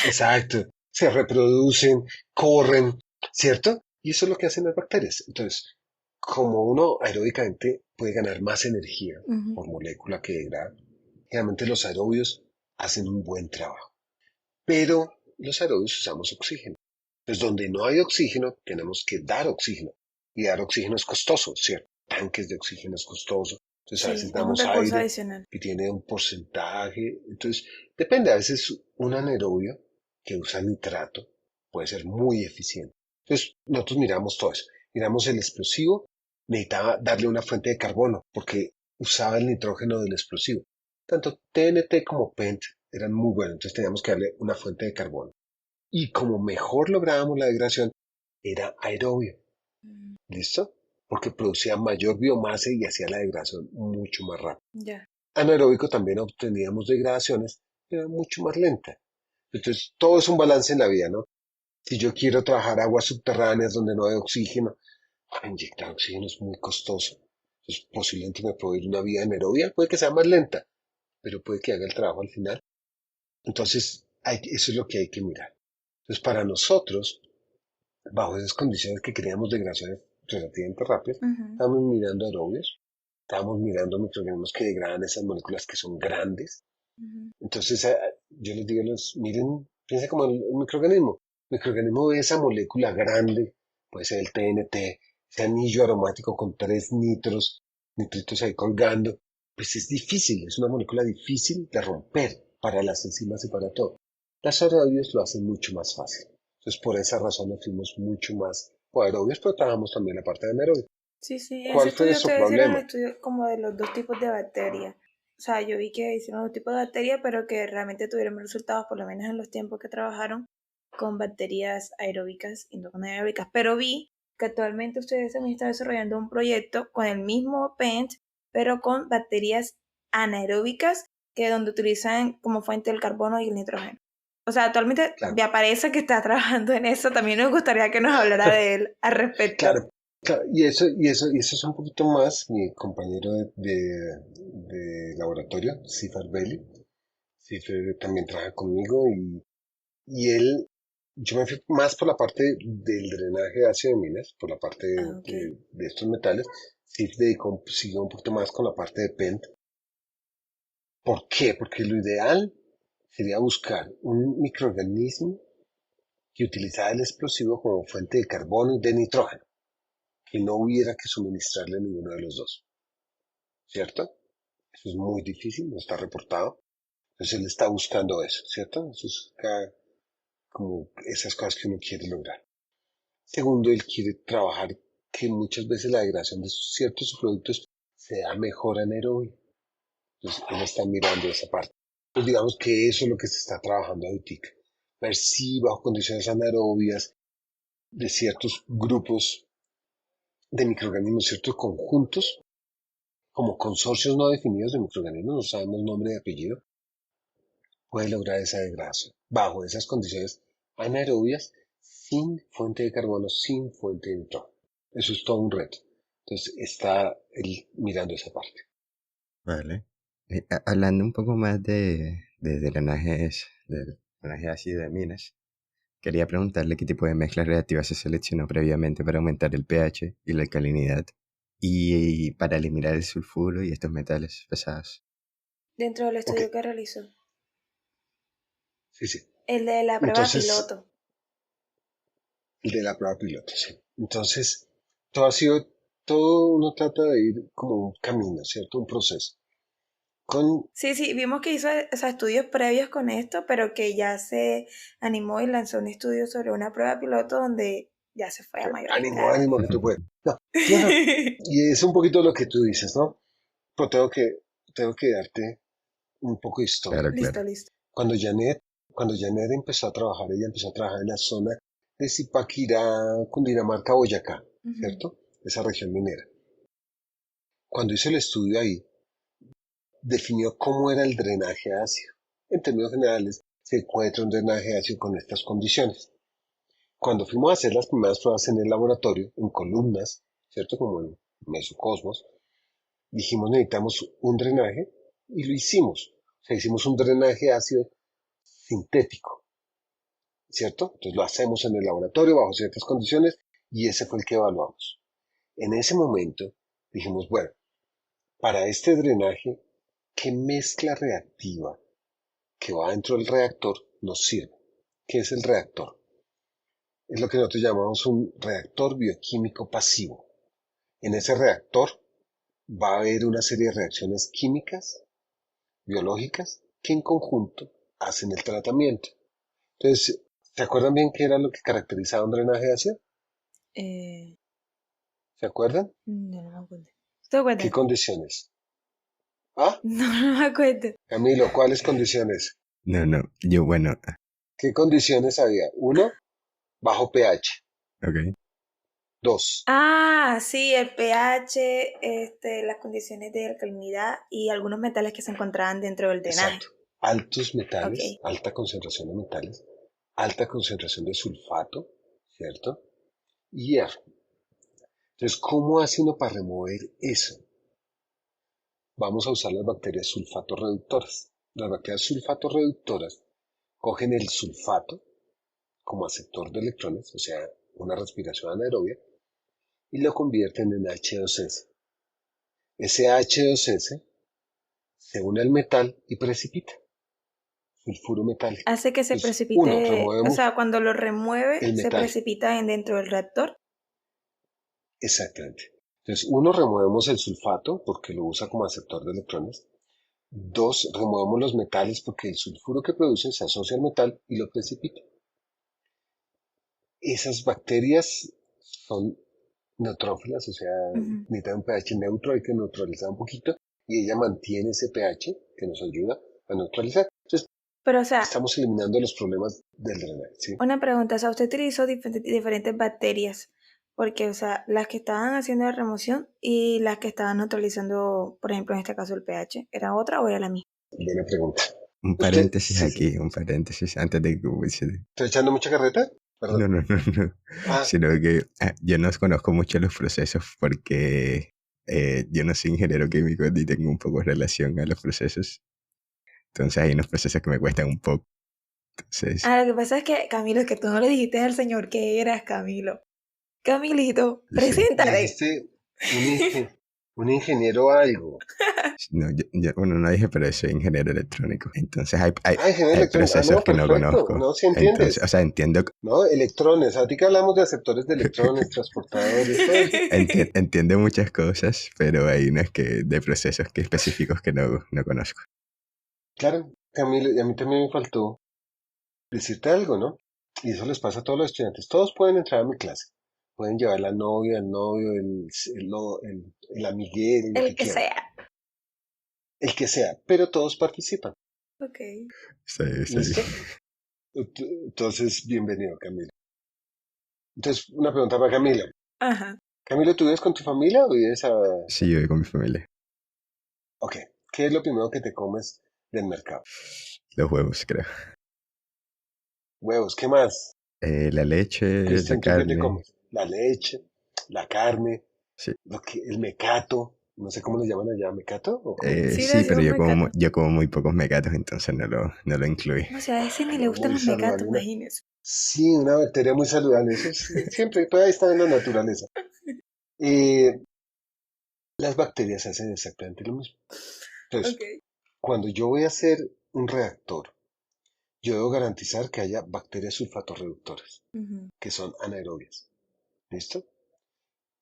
Exacto. Se reproducen, corren, ¿cierto? Y eso es lo que hacen las bacterias. Entonces, como uno aeróbicamente puede ganar más energía Ujú. por molécula que degrada, generalmente los aerobios hacen un buen trabajo. Pero los aerobios usamos oxígeno. Entonces, donde no hay oxígeno, tenemos que dar oxígeno. Y dar oxígeno es costoso, ¿cierto? Tanques de oxígeno es costoso. Entonces, a Sí, veces es un damos recurso aire adicional. que tiene un porcentaje. Entonces, depende. A veces un anaerobio que usa nitrato puede ser muy eficiente. Entonces, nosotros miramos todo eso. Miramos el explosivo, necesitaba darle una fuente de carbono porque usaba el nitrógeno del explosivo. Tanto TNT como PENT eran muy buenos, entonces teníamos que darle una fuente de carbono. Y como mejor lográbamos la degradación, era aerobio. Mm. ¿Listo? Porque producía mayor biomasa y hacía la degradación mucho más rápido. Ya. Anaeróbico también obteníamos degradaciones, pero mucho más lenta. Entonces, todo es un balance en la vida, ¿no? Si yo quiero trabajar aguas subterráneas donde no hay oxígeno, inyectar oxígeno es muy costoso. Entonces, posiblemente me puedo ir una vía anaerobia, puede que sea más lenta, pero puede que haga el trabajo al final. Entonces, eso es lo que hay que mirar. Entonces, para nosotros, bajo esas condiciones que queríamos degradaciones relativamente rápidas, Ujú. estábamos mirando aerobios, estábamos mirando microorganismos que degradan esas moléculas que son grandes. Ujú. Entonces, yo les digo, miren, piensen como el microorganismo. El microorganismo ve esa molécula grande, puede ser el TNT, ese anillo aromático con 3 nitros, nitritos ahí colgando, pues es difícil, es una molécula difícil de romper para las enzimas y para todo. Las aerobias lo hacen mucho más fácil. Entonces, por esa razón nos fuimos mucho más por aerobias, pero trabajamos también la parte de anaerobias. Sí, sí, en ese ¿Cuál fue estudio su ustedes hicieron el problema? estudio como de los dos tipos de bacterias. O sea, yo vi que hicieron dos tipos de bacterias, pero que realmente tuvieron resultados, por lo menos en los tiempos que trabajaron, con bacterias aeróbicas y no con anaeróbicas. Pero vi que actualmente ustedes también están desarrollando un proyecto con el mismo PENT, pero con bacterias anaeróbicas, que donde utilizan como fuente el carbono y el nitrógeno. O sea, actualmente Claro, me parece que está trabajando en eso. También nos gustaría que nos hablara de él al respecto. claro, claro. Y eso es un poquito más mi compañero de laboratorio, Sifar Belli. Sifar también trabaja conmigo y él, yo me fui más por la parte del drenaje de ácido de minas, por la parte Ah, ok. de estos metales. Sif siguió un poquito más con la parte de PENT. ¿Por qué? Porque lo ideal sería buscar un microorganismo que utilizara el explosivo como fuente de carbono y de nitrógeno, que no hubiera que suministrarle ninguno de los dos, ¿cierto? Eso es muy difícil, no está reportado. Entonces él está buscando eso, ¿cierto? Eso es como esas cosas que uno quiere lograr. Segundo, él quiere trabajar que muchas veces la degradación de ciertos productos se da mejor anaerobio. Entonces él está mirando esa parte. Pues digamos que eso es lo que se está trabajando ahorita. Ver si bajo condiciones anaerobias de ciertos grupos de microorganismos, ciertos conjuntos, como consorcios no definidos de microorganismos, no sabemos nombre y apellido, puede lograr esa degradación bajo esas condiciones anaerobias sin fuente de carbono, sin fuente de nitrógeno. Eso es todo un reto. Entonces está él mirando esa parte. Vale. Hablando un poco más de del drenaje ácido de minas, quería preguntarle qué tipo de mezcla reactiva se seleccionó previamente para aumentar el pH y la alcalinidad y para eliminar el sulfuro y estos metales pesados. Dentro del Ok, estudio que realizó. sí, sí. El de la prueba Entonces, piloto. el de la prueba piloto, sí. Entonces, todo uno trata de ir como un camino, ¿cierto? Un proceso. Con, Sí, sí, vimos que hizo estudios previos con esto, pero que ya se animó y lanzó un estudio sobre una prueba piloto donde ya se fue a mayor ánimo, escala. ánimo que tú puedes. No, y es un poquito lo que tú dices, ¿no? Pero tengo que darte un poco de historia. Claro, Listo, claro. listo. Cuando Janet, cuando Janet empezó a trabajar, ella empezó a trabajar en la zona de Zipaquirá, Cundinamarca, Boyacá, Ujú. ¿cierto? Esa región minera. Cuando hizo el estudio ahí, definió cómo era el drenaje ácido. En términos generales, se encuentra un drenaje ácido con estas condiciones. Cuando fuimos a hacer las primeras pruebas en el laboratorio, en columnas, ¿cierto? Como en Mesocosmos, dijimos necesitamos un drenaje y lo hicimos. O sea, hicimos un drenaje ácido sintético, ¿cierto? Entonces lo hacemos en el laboratorio bajo ciertas condiciones y ese fue el que evaluamos. En ese momento dijimos, bueno, para este drenaje, ¿qué mezcla reactiva que va dentro del reactor nos sirve? ¿Qué es el reactor? Es lo que nosotros llamamos un reactor bioquímico pasivo. En ese reactor va a haber una serie de reacciones químicas, biológicas, que en conjunto hacen el tratamiento. Entonces, ¿se acuerdan bien qué era lo que caracterizaba un drenaje ácido? Eh, ¿Se acuerdan? no me acuerdo. ¿Te ¿Qué acuerdas? condiciones? Ah, No, no me acuerdo. Camilo, ¿cuáles condiciones? No, no, yo bueno, ¿Qué condiciones había? Uno, bajo pH. ok. Dos, Ah, sí, el pH, las condiciones de alcalinidad y algunos metales que se encontraban dentro del drenaje. exacto, altos Ok. metales, alta concentración de metales, alta concentración de sulfato, ¿cierto? Y hierro. Entonces, ¿cómo hace uno para remover eso? Vamos a usar las bacterias sulfato reductoras. Las bacterias sulfato reductoras cogen el sulfato como aceptor de electrones, o sea, una respiración anaerobia, y lo convierten en H2S. Ese H2S se une al metal y precipita sulfuro metálico. Hace que se Entonces, uno, precipite, o removemos sea, cuando lo remueve, el se metal. precipita dentro del reactor. Exactamente. Entonces, uno, removemos el sulfato porque lo usa como aceptor de electrones. Dos, removemos los metales porque el sulfuro que produce se asocia al metal y lo precipita. Esas bacterias son neutrófilas, o sea, Ujú. necesitan un pH neutro, hay que neutralizar un poquito y ella mantiene ese pH que nos ayuda a neutralizar. Entonces, Pero, o sea, estamos eliminando los problemas del drenaje, ¿sí? una pregunta, o sea, usted utilizó diferentes bacterias, porque, o sea, las que estaban haciendo la remoción y las que estaban neutralizando, por ejemplo, en este caso el pH, ¿era otra o era la misma? Buena pregunta. Un Usted, paréntesis sí, aquí, un paréntesis antes de que ¿está echando mucha carreta? No, Perdón. no, no, no. Ah, Sino que yo no conozco mucho los procesos porque yo no soy ingeniero químico ni tengo un poco de relación a los procesos. Entonces hay unos procesos que me cuestan un poco. Entonces, Ah, lo que pasa es que, Camilo, es que tú no le dijiste al señor que eras, Camilo. Camilito, sí. preséntate. dijiste un, un ingeniero algo. No, bueno, no dije, pero soy ingeniero electrónico. Entonces hay, hay, Ah, ingeniero hay electrónico. Ah, no, procesos que no perfecto. conozco. No, si Entonces, entiendes. o sea, entiendo, No, electrones. A ti que hablamos de aceptores de electrones, transportadores, todo eso. entiendo muchas cosas, pero hay unas que de procesos que específicos que no conozco. Claro, Camilo, y a mí también me faltó decirte algo, ¿no? Y eso les pasa a todos los estudiantes. Todos pueden entrar a mi clase. Pueden llevar la novia, el novio, el amiguel, lo El que que quieran. sea. El que sea, pero todos participan. Ok. Sí, sí. ¿Listo? Entonces, bienvenido, Camilo. Entonces, una pregunta para Camilo. Ajá. Camilo, ¿tú vives con tu familia o vives a...? Sí, yo voy con mi familia. Ok, ¿qué es lo primero que te comes del mercado? Los huevos, creo. Huevos, ¿qué más? La leche, la Cristian, ¿tú qué te carne. comes? La leche, la carne, Sí. el mecato, no sé cómo le llaman allá, ¿mecato? ¿O cómo? Sí, le Sí, pero decimos mecato. yo como muy pocos mecatos, entonces no lo incluí. O sea, a ese ni le Pero gustan muy los mecatos, saludable. imagínese. Sí, una bacteria muy saludable. Eso siempre puede estar en la naturaleza. Eh, las bacterias hacen exactamente lo mismo. Entonces, Ok. cuando yo voy a hacer un reactor, yo debo garantizar que haya bacterias sulfatorreductoras, Ujú. que son anaerobias. ¿Listo?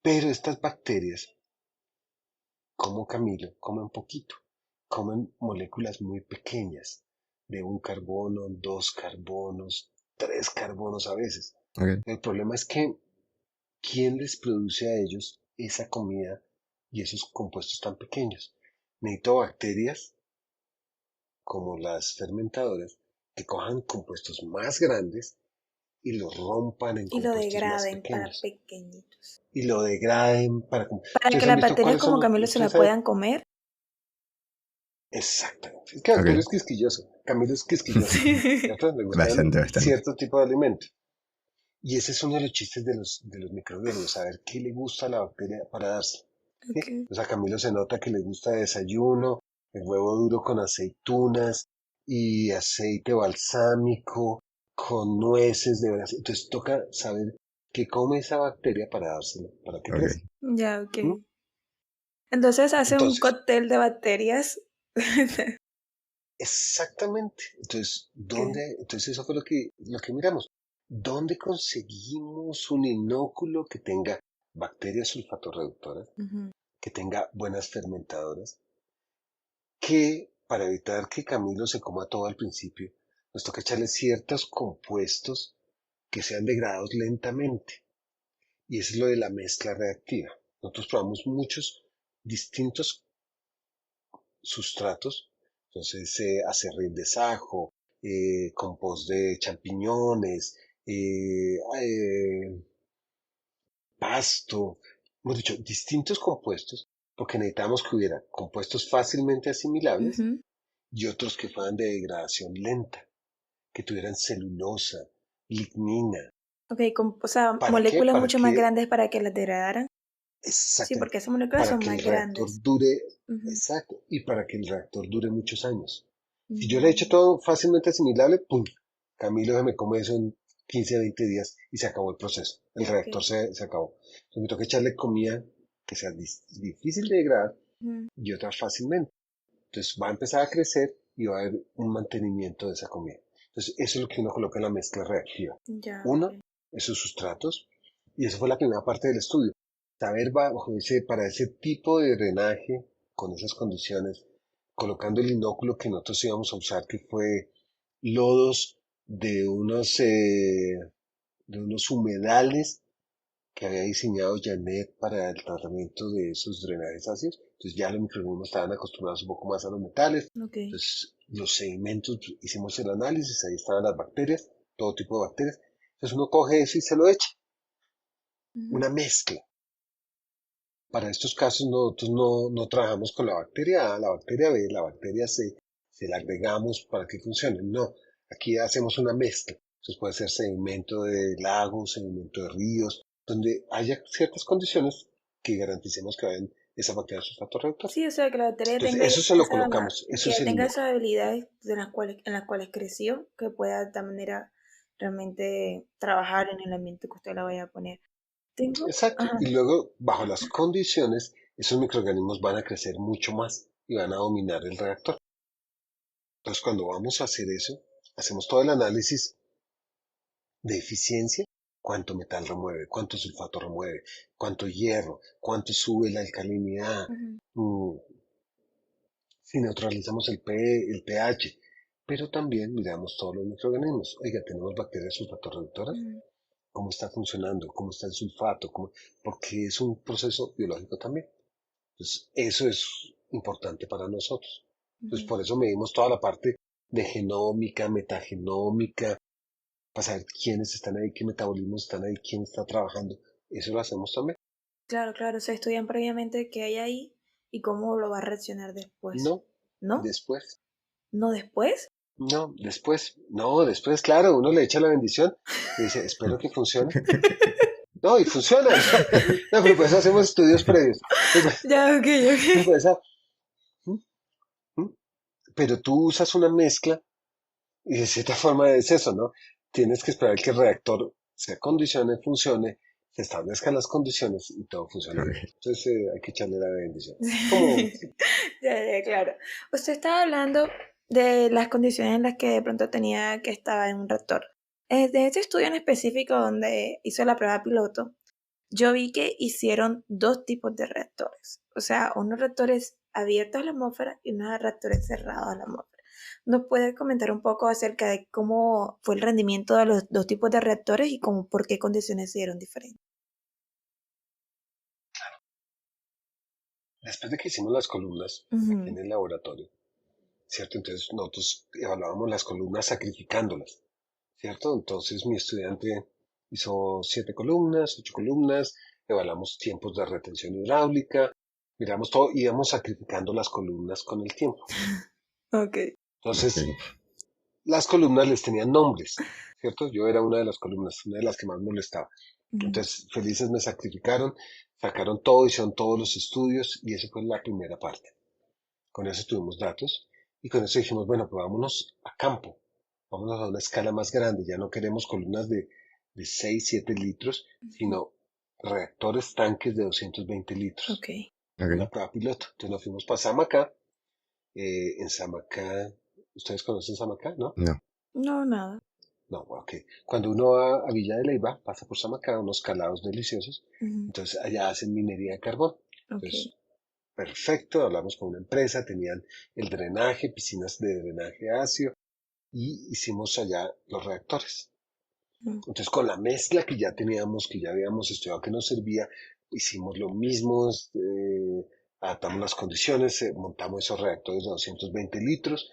Pero estas bacterias, como Camilo, comen poquito. Comen moléculas muy pequeñas, de un carbono, dos carbonos, tres carbonos a veces. Ok. El problema es que, ¿quién les produce a ellos esa comida y esos compuestos tan pequeños? Necesito bacterias como las fermentadoras que cojan compuestos más grandes y los rompan en Y lo compuestos más degraden para pequeños pequeñitos. y lo degraden para... Para que ¿Ustedes han las visto bacterias cuáles son como los... Camilo se la Ustedes saben? puedan comer. Exactamente. Es que Arturo Ok. es quisquilloso, Camilo es quisquilloso, Sí. ¿cierto? Le gustan Bastante, bastante. cierto tipo de alimento. Y ese es uno de los chistes de los microbiólogos, saber qué le gusta a la bacteria para darse. ¿Sí? Ok. O sea, a Camilo se nota que le gusta de desayuno, el huevo duro con aceitunas y aceite balsámico, con nueces de Brasil. Entonces toca saber qué come esa bacteria para dárselo, para que Ok. crezca. Ya, ok. ¿Mm? Entonces hace un Entonces, cóctel de bacterias. exactamente. Entonces, ¿Qué? Entonces eso fue lo que miramos. ¿Dónde conseguimos un inóculo que tenga bacterias sulfatorreductoras, Ujú. que tenga buenas fermentadoras, que para evitar que Camilo se coma todo al principio, nos toca echarle ciertos compuestos que sean degradados lentamente? Y eso es lo de la mezcla reactiva. Nosotros probamos muchos distintos sustratos, entonces acerrín de sajo, compost de champiñones, pasto, hemos dicho distintos compuestos, porque necesitamos que hubiera compuestos fácilmente asimilables Ujú. y otros que fueran de degradación lenta, que tuvieran celulosa, lignina. Ok, o sea, ¿Para qué? moléculas Para mucho más que, grandes para que las degradaran. Sí, exactamente, porque esas moléculas para son que más el reactor grandes. dure, Ujú. exacto, y para que el reactor dure muchos años. Si yo le he hecho Mm. todo fácilmente asimilable, ¡pum! Camilo se me come eso en 15 a 20 días y se acabó el proceso. El reactor Ok. se acabó. Entonces me toca echarle comida que sea difícil de degradar Ujú. y otra fácilmente. Entonces va a empezar a crecer y va a haber un mantenimiento de esa comida. Entonces eso es lo que uno coloca en la mezcla reactiva. Ya, Uno, ok. esos sustratos, y eso fue la primera parte del estudio. saber para ese tipo de drenaje, con esas condiciones, colocando el inóculo que nosotros íbamos a usar, que fue lodos de unos humedales que había diseñado Janet para el tratamiento de esos drenajes ácidos. Entonces ya los microorganismos estaban acostumbrados un poco más a los metales. Ok. Entonces los sedimentos, hicimos el análisis, ahí estaban las bacterias, todo tipo de bacterias. Entonces uno coge eso y se lo echa, una mezcla. Para estos casos nosotros no trabajamos con la bacteria A, la bacteria B, la bacteria C, se la agregamos para que funcione. No, aquí hacemos una mezcla. Entonces puede ser sedimento de lagos, sedimento de ríos, donde haya ciertas condiciones que garanticemos que vayan esa bacteria sulfato reductor. Sí, o sea, que la bacteria Entonces tenga eso se lo colocamos, eso que es el tenga inóculo. esas habilidades en las cuales creció, que pueda de esta manera realmente trabajar en el ambiente que usted la vaya a poner. Exacto. Ajá. Y luego, bajo las condiciones, esos microorganismos van a crecer mucho más y van a dominar el reactor. Entonces, cuando vamos a hacer eso, hacemos todo el análisis de eficiencia, cuánto metal remueve, cuánto sulfato remueve, cuánto hierro, cuánto sube la alcalinidad, Ujú. mm, si neutralizamos el pH, pero también miramos todos los microorganismos. Oiga, tenemos bacterias sulfatorreductoras, Ujú. cómo está funcionando, cómo está el sulfato, porque es un proceso biológico también. Entonces, eso es importante para nosotros. Entonces, Ujú. por eso medimos toda la parte de genómica, metagenómica, para saber quiénes están ahí, qué metabolismos están ahí, quién está trabajando. Eso lo hacemos también. Claro, claro, se estudian previamente qué hay ahí y cómo lo va a reaccionar después. No, ¿No? después. ¿No después? No, después. No, después, claro, uno le echa la bendición y dice, espero que funcione. No, y funciona. No, pero pues hacemos estudios previos. Ya, ok, ok. Pues, ¿Mm? ¿Mm? Pero tú usas una mezcla y de cierta forma es eso, ¿no? Tienes que esperar que el reactor se condicione, funcione, se establezcan las condiciones y todo funciona bien. Ok. Entonces hay que echarle la bendición. Como, Ya, ya, claro. Usted estaba hablando de las condiciones en las que de pronto tenía que estar en un reactor. De este estudio en específico donde hizo la prueba piloto, yo vi que hicieron dos tipos de reactores. O sea, unos reactores abiertos a la atmósfera y unos reactores cerrados a la atmósfera. ¿Nos puede comentar un poco acerca de cómo fue el rendimiento de los dos tipos de reactores y cómo, por qué condiciones se dieron diferentes? después de que hicimos las columnas aquí Ujú. en el laboratorio, ¿cierto? Entonces nosotros evaluábamos las columnas sacrificándolas, ¿cierto? Entonces mi estudiante hizo 7 columnas, 8 columnas, evaluamos tiempos de retención hidráulica, miramos todo, y íbamos sacrificando las columnas con el tiempo. Ok. Entonces, Ok. las columnas les tenían nombres, ¿cierto? Yo era una de las columnas, una de las que más molestaba. Ujú. Entonces, felices me sacrificaron, sacaron todo, hicieron todos los estudios, y esa fue la primera parte. Con eso tuvimos datos, y con eso dijimos, bueno, pues vámonos a campo, vámonos a una escala más grande, ya no queremos columnas de 6 7 litros, Ujú. sino reactores tanques de 220 litros. Ok. Una Ok. prueba piloto. Entonces nos fuimos para Samacá. En Samacá, ¿ustedes conocen Samacá, no? No. No, nada. No, ok. Cuando uno va a Villa de Leyva, pasa por Samacá, unos calados deliciosos. Ujú. Entonces allá hacen minería de carbón. Ok. Entonces, perfecto, hablamos con una empresa, tenían el drenaje, piscinas de drenaje ácido y hicimos allá los reactores. Mm. Entonces, con la mezcla que ya teníamos, que ya habíamos estudiado que nos servía, hicimos lo mismo, adaptamos las condiciones, montamos esos reactores de 220 litros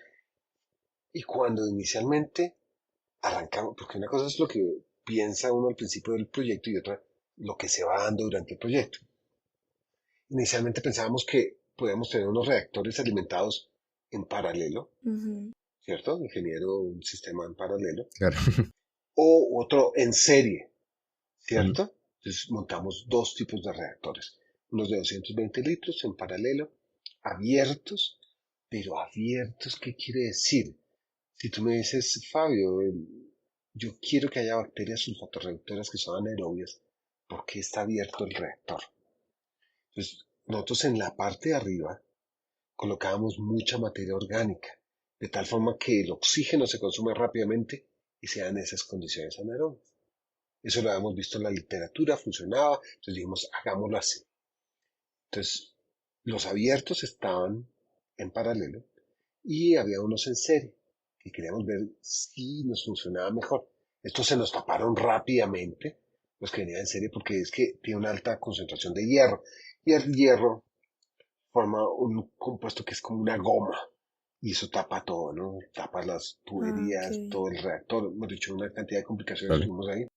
y cuando inicialmente arrancamos, porque una cosa es lo que piensa uno al principio del proyecto y otra lo que se va dando durante el proyecto. Inicialmente pensábamos que podíamos tener unos reactores alimentados en paralelo, Ujú. ¿cierto? Ingeniero, un sistema en paralelo, Claro. o otro en serie, Ujú. ¿cierto? Entonces montamos dos tipos de reactores, unos de 220 litros en paralelo, abiertos, pero abiertos, ¿qué quiere decir? Si tú me dices, Fabio, yo quiero que haya bacterias sulfatorreductoras que son anaerobias, ¿por qué está abierto el reactor? Entonces, nosotros en la parte de arriba colocábamos mucha materia orgánica, de tal forma que el oxígeno se consume rápidamente y se dan esas condiciones anaerobias. Eso lo habíamos visto en la literatura, funcionaba, entonces dijimos, hagámoslo así. Entonces, los abiertos estaban en paralelo y había unos en serie que queríamos ver si nos funcionaba mejor. Estos se nos taparon rápidamente, los que venían en serie, porque es que tiene una alta concentración de hierro y el hierro forma un compuesto que es como una goma y eso tapa todo, ¿no? Tapa las Ah, tuberías, ok. todo el reactor, hemos dicho una cantidad de complicaciones que Vale. tuvimos ahí.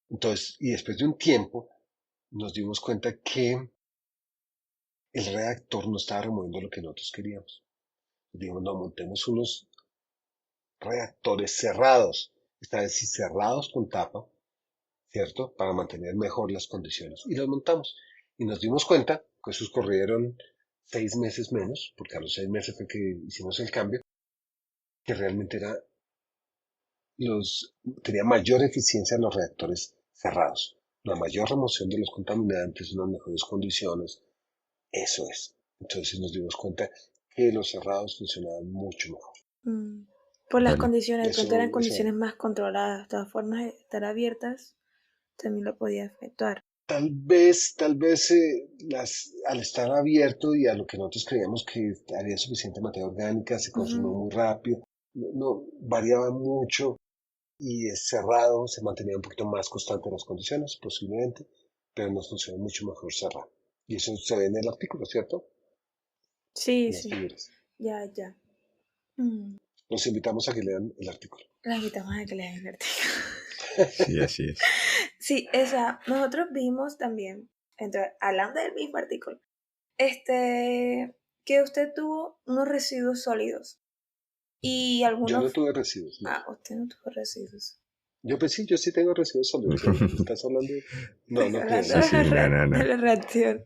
Entonces, y después de un tiempo, nos dimos cuenta que el reactor no estaba removiendo lo que nosotros queríamos. Dijimos, no, montemos unos reactores cerrados, esta vez sí cerrados con tapa, ¿cierto? Para mantener mejor las condiciones. Y los montamos. Y nos dimos cuenta que esos corrieron 6 meses menos, porque a los 6 meses fue que hicimos el cambio, que realmente tenía mayor eficiencia en los reactores cerrados. Una mayor remoción de los contaminantes, unas mejores condiciones. Eso es. Entonces nos dimos cuenta que los cerrados funcionaban mucho mejor. Mm. Por las Vale. condiciones, de pronto eran Eso condiciones más controladas. De todas formas, estar abiertas también lo podía efectuar. tal vez al estar abierto y a lo que nosotros creíamos que había suficiente materia orgánica, se consumió Ujú. muy rápido, no, variaba mucho y es cerrado, se mantenía un poquito más constante las condiciones, posiblemente, pero nos funciona mucho mejor cerrado. Y eso se ve en el artículo, ¿cierto? Sí, En las sí, figuras. ya, ya. Mm. Los invitamos a que lean el artículo. Las invitamos a que lean el artículo. Sí, así es. Sí, o sea, nosotros vimos también, hablando del mismo artículo, que usted tuvo unos residuos sólidos y Yo no algunos... tuve residuos, no. Ah, usted no tuvo residuos. Yo pues sí, yo sí tengo residuos sólidos. ¿Estás hablando de...? No, Estoy no creo, hablando Sí, ¿no? sí, no, no, de no. la reacción.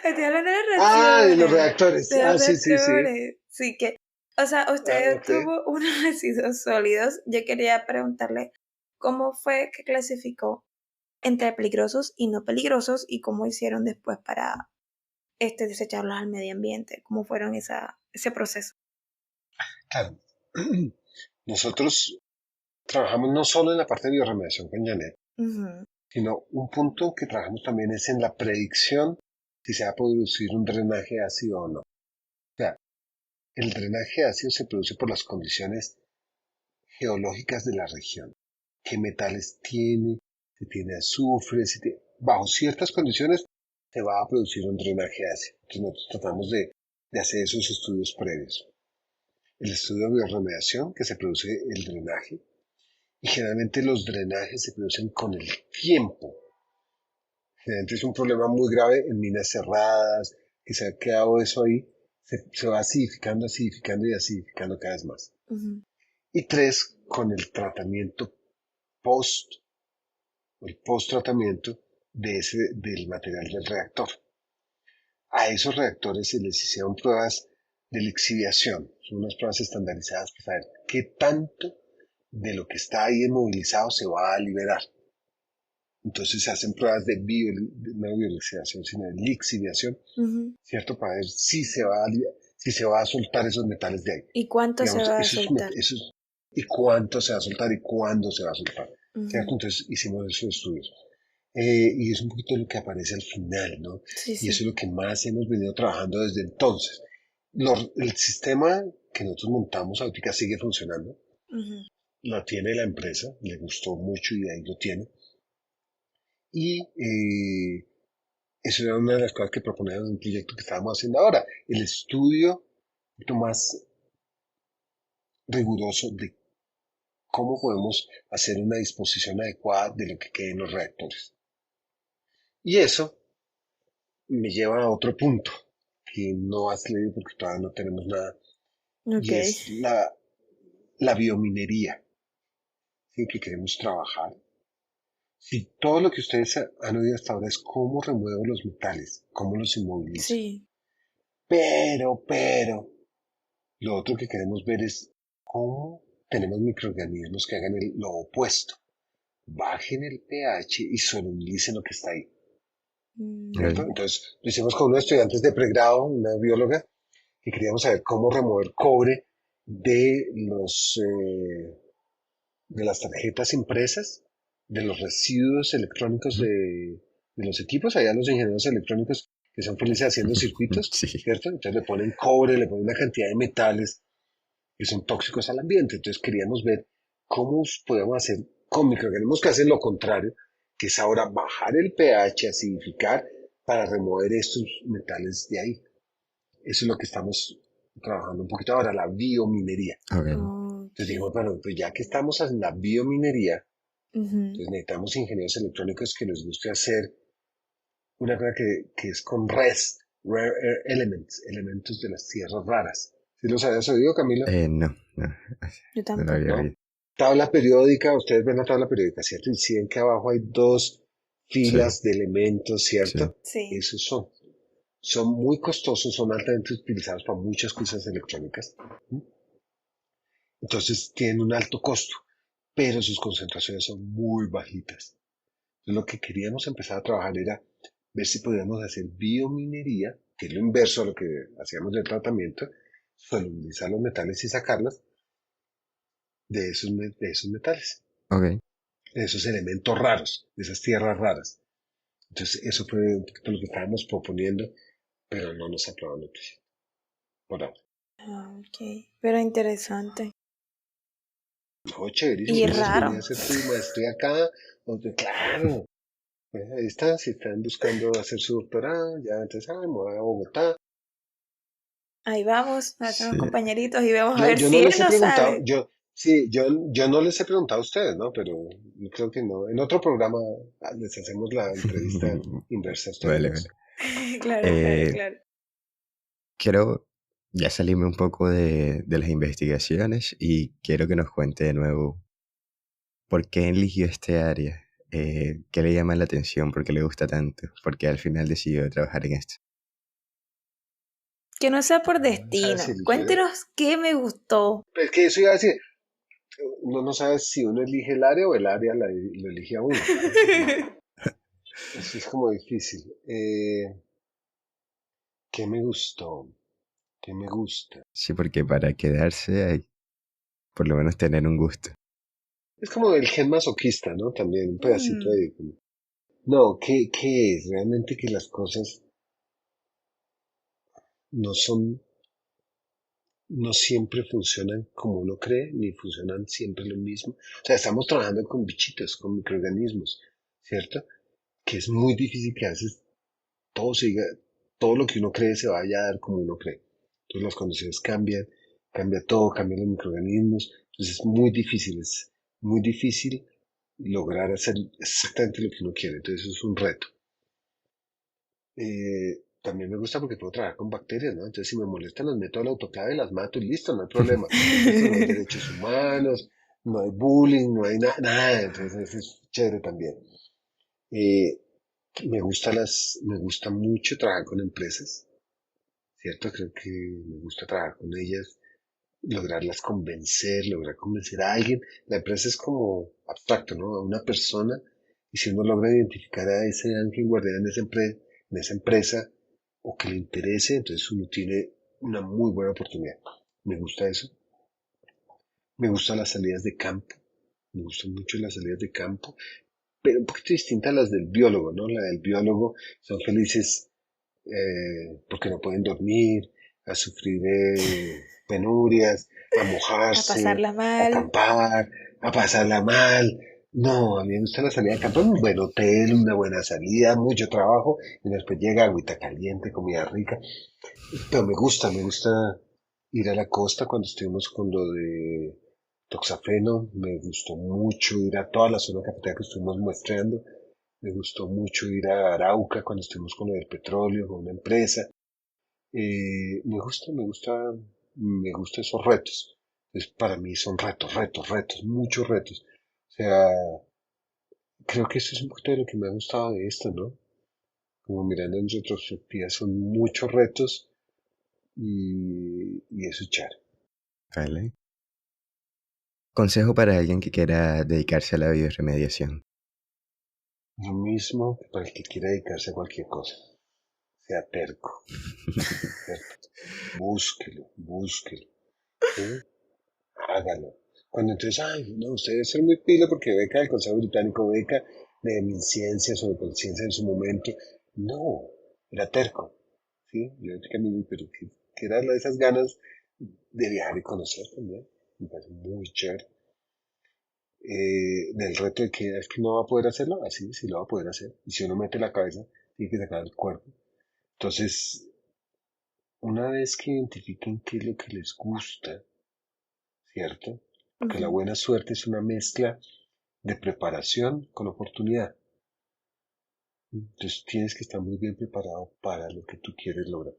Estoy hablando de las Ah, de los reacciones. reactores. De Ah, los sí, sí, sí. reactores. Sí que, o sea, Ah, usted ok. tuvo unos residuos sólidos. Yo quería preguntarle cómo fue que clasificó entre peligrosos y no peligrosos y cómo hicieron después para desecharlos al medio ambiente. ¿Cómo fueron ese proceso? Claro. Nosotros trabajamos no solo en la parte de bioremediación con Janet, Ujú. sino un punto que trabajamos también es en la predicción si se va a producir un drenaje ácido o no. O sea, el drenaje ácido se produce por las condiciones geológicas de la región. ¿Qué metales tiene? Si tiene azufre, bajo ciertas condiciones se va a producir un drenaje ácido. Entonces nosotros tratamos de hacer esos estudios previos. El estudio de bioremediación, que se produce el drenaje, y generalmente los drenajes se producen con el tiempo. Generalmente es un problema muy grave en minas cerradas, que se ha quedado eso ahí, se va acidificando, acidificando y acidificando cada vez más. Ujú. Y tres, con el tratamiento post, el post-tratamiento del material del reactor. A esos reactores se les hicieron pruebas de lixiviación, son unas pruebas estandarizadas para saber qué tanto de lo que está ahí inmovilizado se va a liberar. Entonces se hacen pruebas no biolixiviación, sino de lixiviación, Ujú. ¿cierto? Para ver si se va a soltar esos metales de ahí. ¿Y cuánto se Digamos, va a soltar? y cuánto se va a soltar y cuándo se va a soltar, ¿cierto? Ujú. Entonces hicimos esos estudios. Y es un poquito lo que aparece al final, ¿no? Sí, Y eso sí. es lo que más hemos venido trabajando desde entonces. El sistema que nosotros montamos ahorita sigue funcionando, Ujú. lo tiene la empresa, le gustó mucho y ahí lo tiene. Y eso era una de las cosas que proponíamos en el proyecto que estábamos haciendo ahora, el estudio un poquito más riguroso de cómo podemos hacer una disposición adecuada de lo que quede en los reactores. Y eso me lleva a otro punto que no has leído porque todavía no tenemos nada, Ok. y es la biominería, ¿sí? Que queremos trabajar. Si todo lo que ustedes han oído hasta ahora es cómo remuevo los metales, cómo los inmovilizo. Sí. Pero, lo otro que queremos ver es cómo tenemos microorganismos que hagan lo opuesto. Bajen el pH y solubilicen lo que está ahí. ¿Cierto? Mm. Entonces, lo hicimos con unos estudiantes de pregrado, una bióloga, que queríamos saber cómo remover cobre de de las tarjetas impresas de los residuos electrónicos de los equipos. Allá los ingenieros electrónicos que son felices haciendo circuitos, Sí. ¿cierto? Entonces le ponen cobre, le ponen una cantidad de metales que son tóxicos al ambiente. Entonces queríamos ver cómo podemos hacer con microorganismos que hacen lo contrario, que es ahora bajar el pH, acidificar para remover estos metales de ahí. Eso es lo que estamos trabajando un poquito ahora, la biominería. Ok. Entonces dijimos, bueno, pues ya que estamos en la biominería, Ujú. entonces necesitamos ingenieros electrónicos que nos guste hacer una cosa que es con RES, Rare Earth Elements, elementos de las tierras raras. ¿Sí los habías oído, Camilo? No, Yo no lo había ¿No? oído. Tabla periódica, ustedes ven la tabla periódica, ¿cierto? Y si ven que abajo hay dos filas de elementos, ¿cierto? Sí. Esos son muy costosos, son altamente utilizados para muchas cosas electrónicas. Entonces tienen un alto costo, pero sus concentraciones son muy bajitas. Entonces lo que queríamos empezar a trabajar era ver si podíamos hacer biominería, que es lo inverso a lo que hacíamos del tratamiento, solubilizar los metales y sacarlas de esos metales, Ok. de esos elementos raros, de esas tierras raras. Entonces eso fue un poquito lo que estábamos proponiendo, pero no nos aprobaron nutrición, por ahora. Ok, pero interesante. No, chéverísimo. Y Entonces raro. venía a hacer tu maestría acá, claro. Pues ahí está, si están buscando hacer su doctorado, ya entonces, me voy a Bogotá. Ahí vamos, hacemos Sí. compañeritos y vemos a Yo, ver yo si no él les he no preguntado, sabe. yo no les he preguntado a ustedes, ¿no? Pero yo creo que no. En otro programa les hacemos la entrevista inversa a ustedes Vale, dos. vale. Claro, Eh, claro. Quiero ya salirme un poco de las investigaciones y quiero que nos cuente de nuevo por qué eligió este área, qué le llama la atención, por qué le gusta tanto, por qué al final decidió trabajar en esto. Que no sea por No sabes destino. si eligió. Cuéntenos qué me gustó. Pero es que eso iba a decir, uno no sabe si uno elige el área o el área lo elige a uno. Eso es como difícil. ¿Qué me gustó? ¿Qué me gusta? Sí, porque para quedarse hay por lo menos tener un gusto. Es como el gen masoquista, ¿no? También un pedacito Mm, ahí. No, ¿qué es? Realmente que las cosas no son, no siempre funcionan como uno cree, ni funcionan siempre lo mismo. O sea, estamos trabajando con bichitos, con microorganismos, ¿cierto? Que es muy difícil que a veces todo siga, todo lo que uno cree se vaya a dar como uno cree. Entonces las condiciones cambian, cambia todo, cambian los microorganismos. Entonces es muy difícil lograr hacer exactamente lo que uno quiere. Entonces eso es un reto. También me gusta porque puedo trabajar con bacterias, ¿no? Entonces si me molestan las meto al autoclave y las mato y listo, no hay problema. Esto no hay derechos humanos, no hay bullying, no hay nada. Entonces eso es chévere también. Eh, me gusta mucho trabajar con empresas, ¿cierto? Creo que me gusta trabajar con ellas, lograr convencer a alguien. La empresa es como abstracto, ¿no? A una persona, y si uno logra identificar a ese ángel guardián en esa empresa, o que le interese, entonces uno tiene una muy buena oportunidad. Me gusta eso. Me gustan las salidas de campo. Me gustan mucho las salidas de campo, pero un poquito distinta a las del biólogo, ¿no? La del biólogo son felices porque no pueden dormir, a sufrir penurias, a a mojarse, pasarla a mal. acampar, a pasarla mal. No, a mí me gusta la salida de campo, un buen hotel, una buena salida, mucho trabajo, y después llega agüita caliente, comida rica. Pero me gusta ir a la costa cuando estuvimos con lo de Toxafeno, me gustó mucho ir a toda la zona cafetera que estuvimos muestreando, me gustó mucho ir a Arauca cuando estuvimos con lo del petróleo, con una empresa. Me gusta esos retos. Entonces, para mí son retos, muchos retos. O sea, creo que eso es un poquito de lo que me ha gustado de esto, ¿no? Como mirando en retrospectiva, son muchos retos y eso es chévere. ¿Vale? Consejo para alguien que quiera dedicarse a la bioremediación. Lo mismo que para el que quiera dedicarse a cualquier cosa. Sea terco, ¿cierto? Búsquelo, ¿sí? Hágalo. Cuando entonces, ay, no, usted debe ser muy pilo porque beca del Consejo Británico, beca de mi ciencias o de conciencia en su momento. No, era terco, ¿sí? Yo decía, pero que eran esas ganas de viajar y conocer también. Me parece muy chévere. Del reto de que es que no va a poder hacerlo, así sí lo va a poder hacer. Y si uno mete la cabeza, tiene que sacar el cuerpo. Entonces, una vez que identifiquen qué es lo que les gusta, ¿cierto? Porque la Ujú. buena suerte es una mezcla de preparación con oportunidad. Entonces tienes que estar muy bien preparado para lo que tú quieres lograr.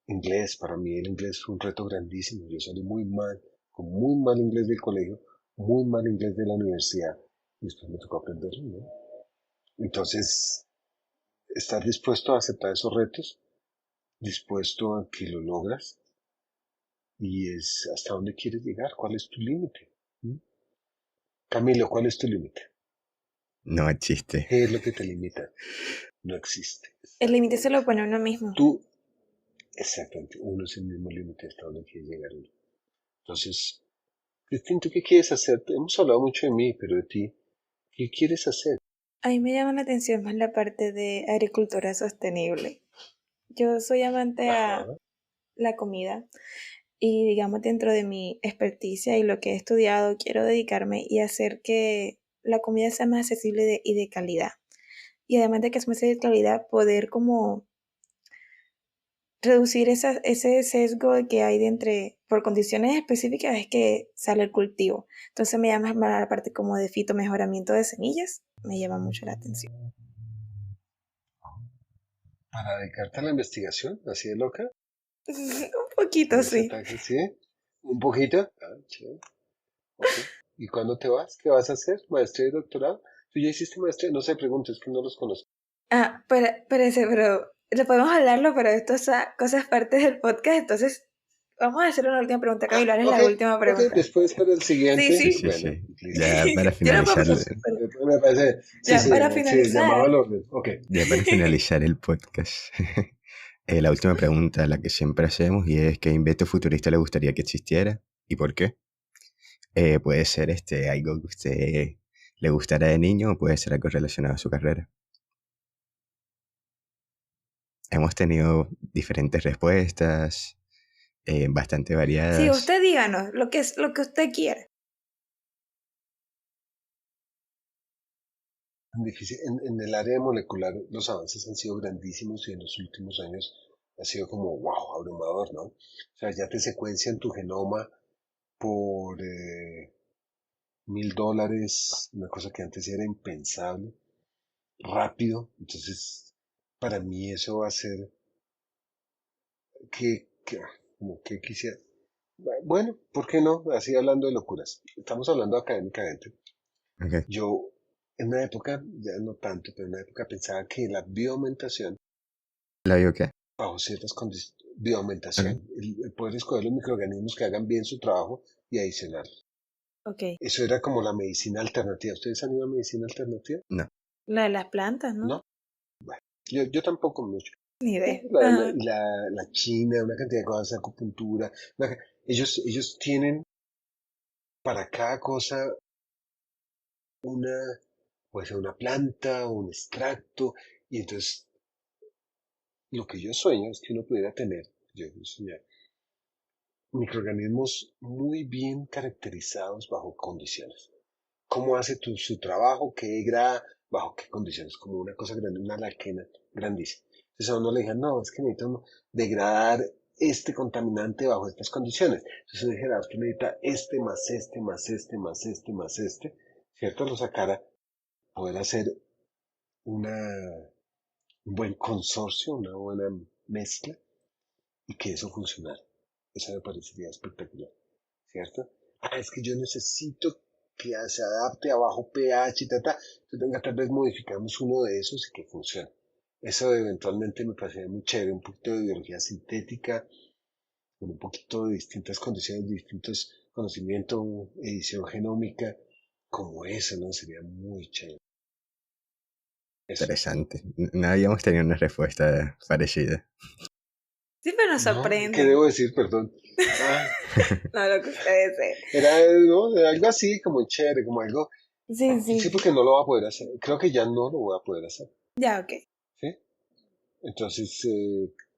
Inglés, para mí el inglés fue un reto grandísimo. Yo salí muy mal, con muy mal inglés del colegio, muy mal inglés de la universidad. Y después me tocó aprenderlo, ¿no? Entonces, estar dispuesto a aceptar esos retos, dispuesto a que lo logras, y es hasta dónde quieres llegar, cuál es tu límite. ¿Mm? Camilo, ¿cuál es tu límite? No existe. ¿Qué es lo que te limita? No existe. El límite Exactamente. se lo pone uno mismo. Tú, exactamente, uno es el mismo límite hasta donde quiere llegar uno. Entonces, distinto, ¿qué quieres hacer? Hemos hablado mucho de mí, pero de ti, ¿qué quieres hacer? A mí me llama la atención más la parte de agricultura sostenible. Yo soy amante a Ajá. la comida y digamos dentro de mi experticia y lo que he estudiado, quiero dedicarme y hacer que la comida sea más accesible y de calidad. Y además de que es más de calidad, poder como reducir ese sesgo que hay de entre, por condiciones específicas es que sale el cultivo. Entonces me llama más la parte como de fitomejoramiento de semillas, me llama mucho la atención. Para dedicarte a la investigación, así de loca, Un poquito, en ese sí. ataque, ¿sí? Un poquito. Ah, chévere. Ok. ¿Y cuándo te vas? ¿Qué vas a hacer? ¿Maestría y doctorado? ¿Tú ya hiciste maestría? No sé, preguntes que no los conozco. Pero lo podemos hablarlo, pero esto es cosas partes del podcast, entonces vamos a hacer una última pregunta, Ah, Camilo, es ok, la última ok, pregunta. después para el Sí, siguiente. Sí, sí. sí, Bueno, sí. listo. Ya para Yo no puedo finalizar, pasar, Me parece, sí, ya sí, para sí, llamado finalizar. al orden. Ok. ya para finalizar el podcast. La última pregunta, la que siempre hacemos, y es ¿qué invento futurista le gustaría que existiera? ¿Y por qué? Puede ser algo que a usted le gustará de niño o puede ser algo relacionado a su carrera. Hemos tenido diferentes respuestas, bastante Sí, variadas. usted díganos lo que es lo que usted quiere. Tan difícil. En el área molecular los avances han sido grandísimos y en los últimos años ha sido como, wow, abrumador, ¿no? O sea, ya te secuencian tu genoma por $1.000, una cosa que antes era impensable, rápido. Entonces, para mí eso va a ser como que quisiera. Bueno, ¿por qué no? Así hablando de locuras. Estamos hablando académicamente. Ok. Yo, en una época, ya no tanto, pero en una época pensaba que la bioaumentación, ¿La vio qué? bajo ciertas condiciones, Ok. bioaumentación, el poder escoger los microorganismos que hagan bien su trabajo y adicionarlos. Ok, Eso era como la medicina alternativa. ¿Ustedes han ido a medicina alternativa? No. la de las plantas, ¿no? ¿No? Bueno, yo tampoco mucho. Ni idea. Ajá. La China, una cantidad de cosas, acupuntura. Ellos tienen para cada cosa una, puede ser una planta, un extracto, y entonces lo que yo sueño es que uno pudiera tener, yo soñar, microorganismos muy bien caracterizados bajo condiciones. ¿Cómo hace su trabajo? ¿Qué degrada? ¿Bajo qué condiciones? Como una cosa grande, una laquena grandísima. Entonces a uno le dijeron, no, es que necesitamos degradar este contaminante bajo estas condiciones. Entonces uno dijera, usted necesita este más este más este más este más este, ¿cierto? Lo sacara, poder hacer una, un buen consorcio, una buena mezcla y que eso funcionara. Eso me parecería espectacular, ¿cierto? Ah, es que yo necesito que se adapte a bajo pH y tal. Entonces, venga, tal vez modificamos uno de esos y que funcione. Eso eventualmente me parecería muy chévere, un poquito de biología sintética, con un poquito de distintas condiciones, de distintos conocimientos, edición genómica, como eso, ¿no? Sería muy chévere. Eso. Interesante. No habíamos tenido una respuesta parecida. Sí, pero nos ¿No? sorprende. ¿Qué debo decir? Perdón. Ah, No, lo que ustedes deseen. era algo así, como chévere, como algo. Sí, Sí, sí. porque no lo voy a poder hacer. Creo que ya no lo voy a poder hacer. Ya, ok. ¿Sí? Entonces,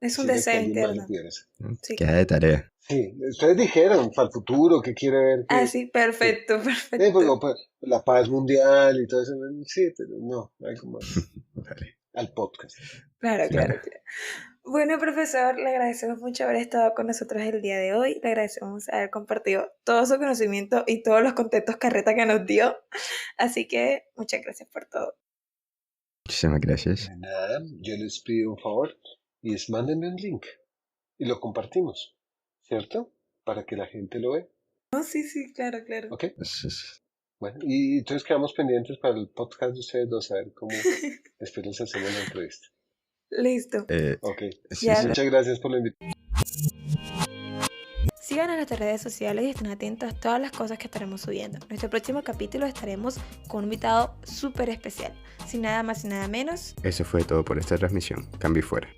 Es un quisiera que deseo alguien más lo interno. pudiera hacer. ¿no? Sí. Queda de tarea. Sí, ustedes dijeron para el futuro que quiere ver Ah, que. sí, Sí. perfecto, Sí, perfecto. pues, la paz mundial y todo eso. Sí, pero no, algo más. Vale. Al podcast. Claro, Sí. claro, claro. Bueno, profesor, le agradecemos mucho haber estado con nosotros el día de hoy. Le agradecemos haber compartido todo su conocimiento y todos los contextos carreta que nos dio. Así que muchas gracias por todo. Muchísimas gracias. De nada, yo les pido un favor y es mándenme un link y lo compartimos, ¿cierto? Para que la gente lo vea. Oh, sí, sí, claro, claro. ¿Ok? Entonces, Bueno, y entonces quedamos pendientes para el podcast de ustedes dos, a ver cómo después les hacemos la entrevista. Listo. Ok. sí, Ya. sí. Muchas gracias por la invitación. Sigan en nuestras redes sociales y estén atentos a todas las cosas que estaremos subiendo. En nuestro próximo capítulo estaremos con un invitado súper especial. Sin nada más y nada menos. Eso fue todo por esta transmisión. Cambio y fuera.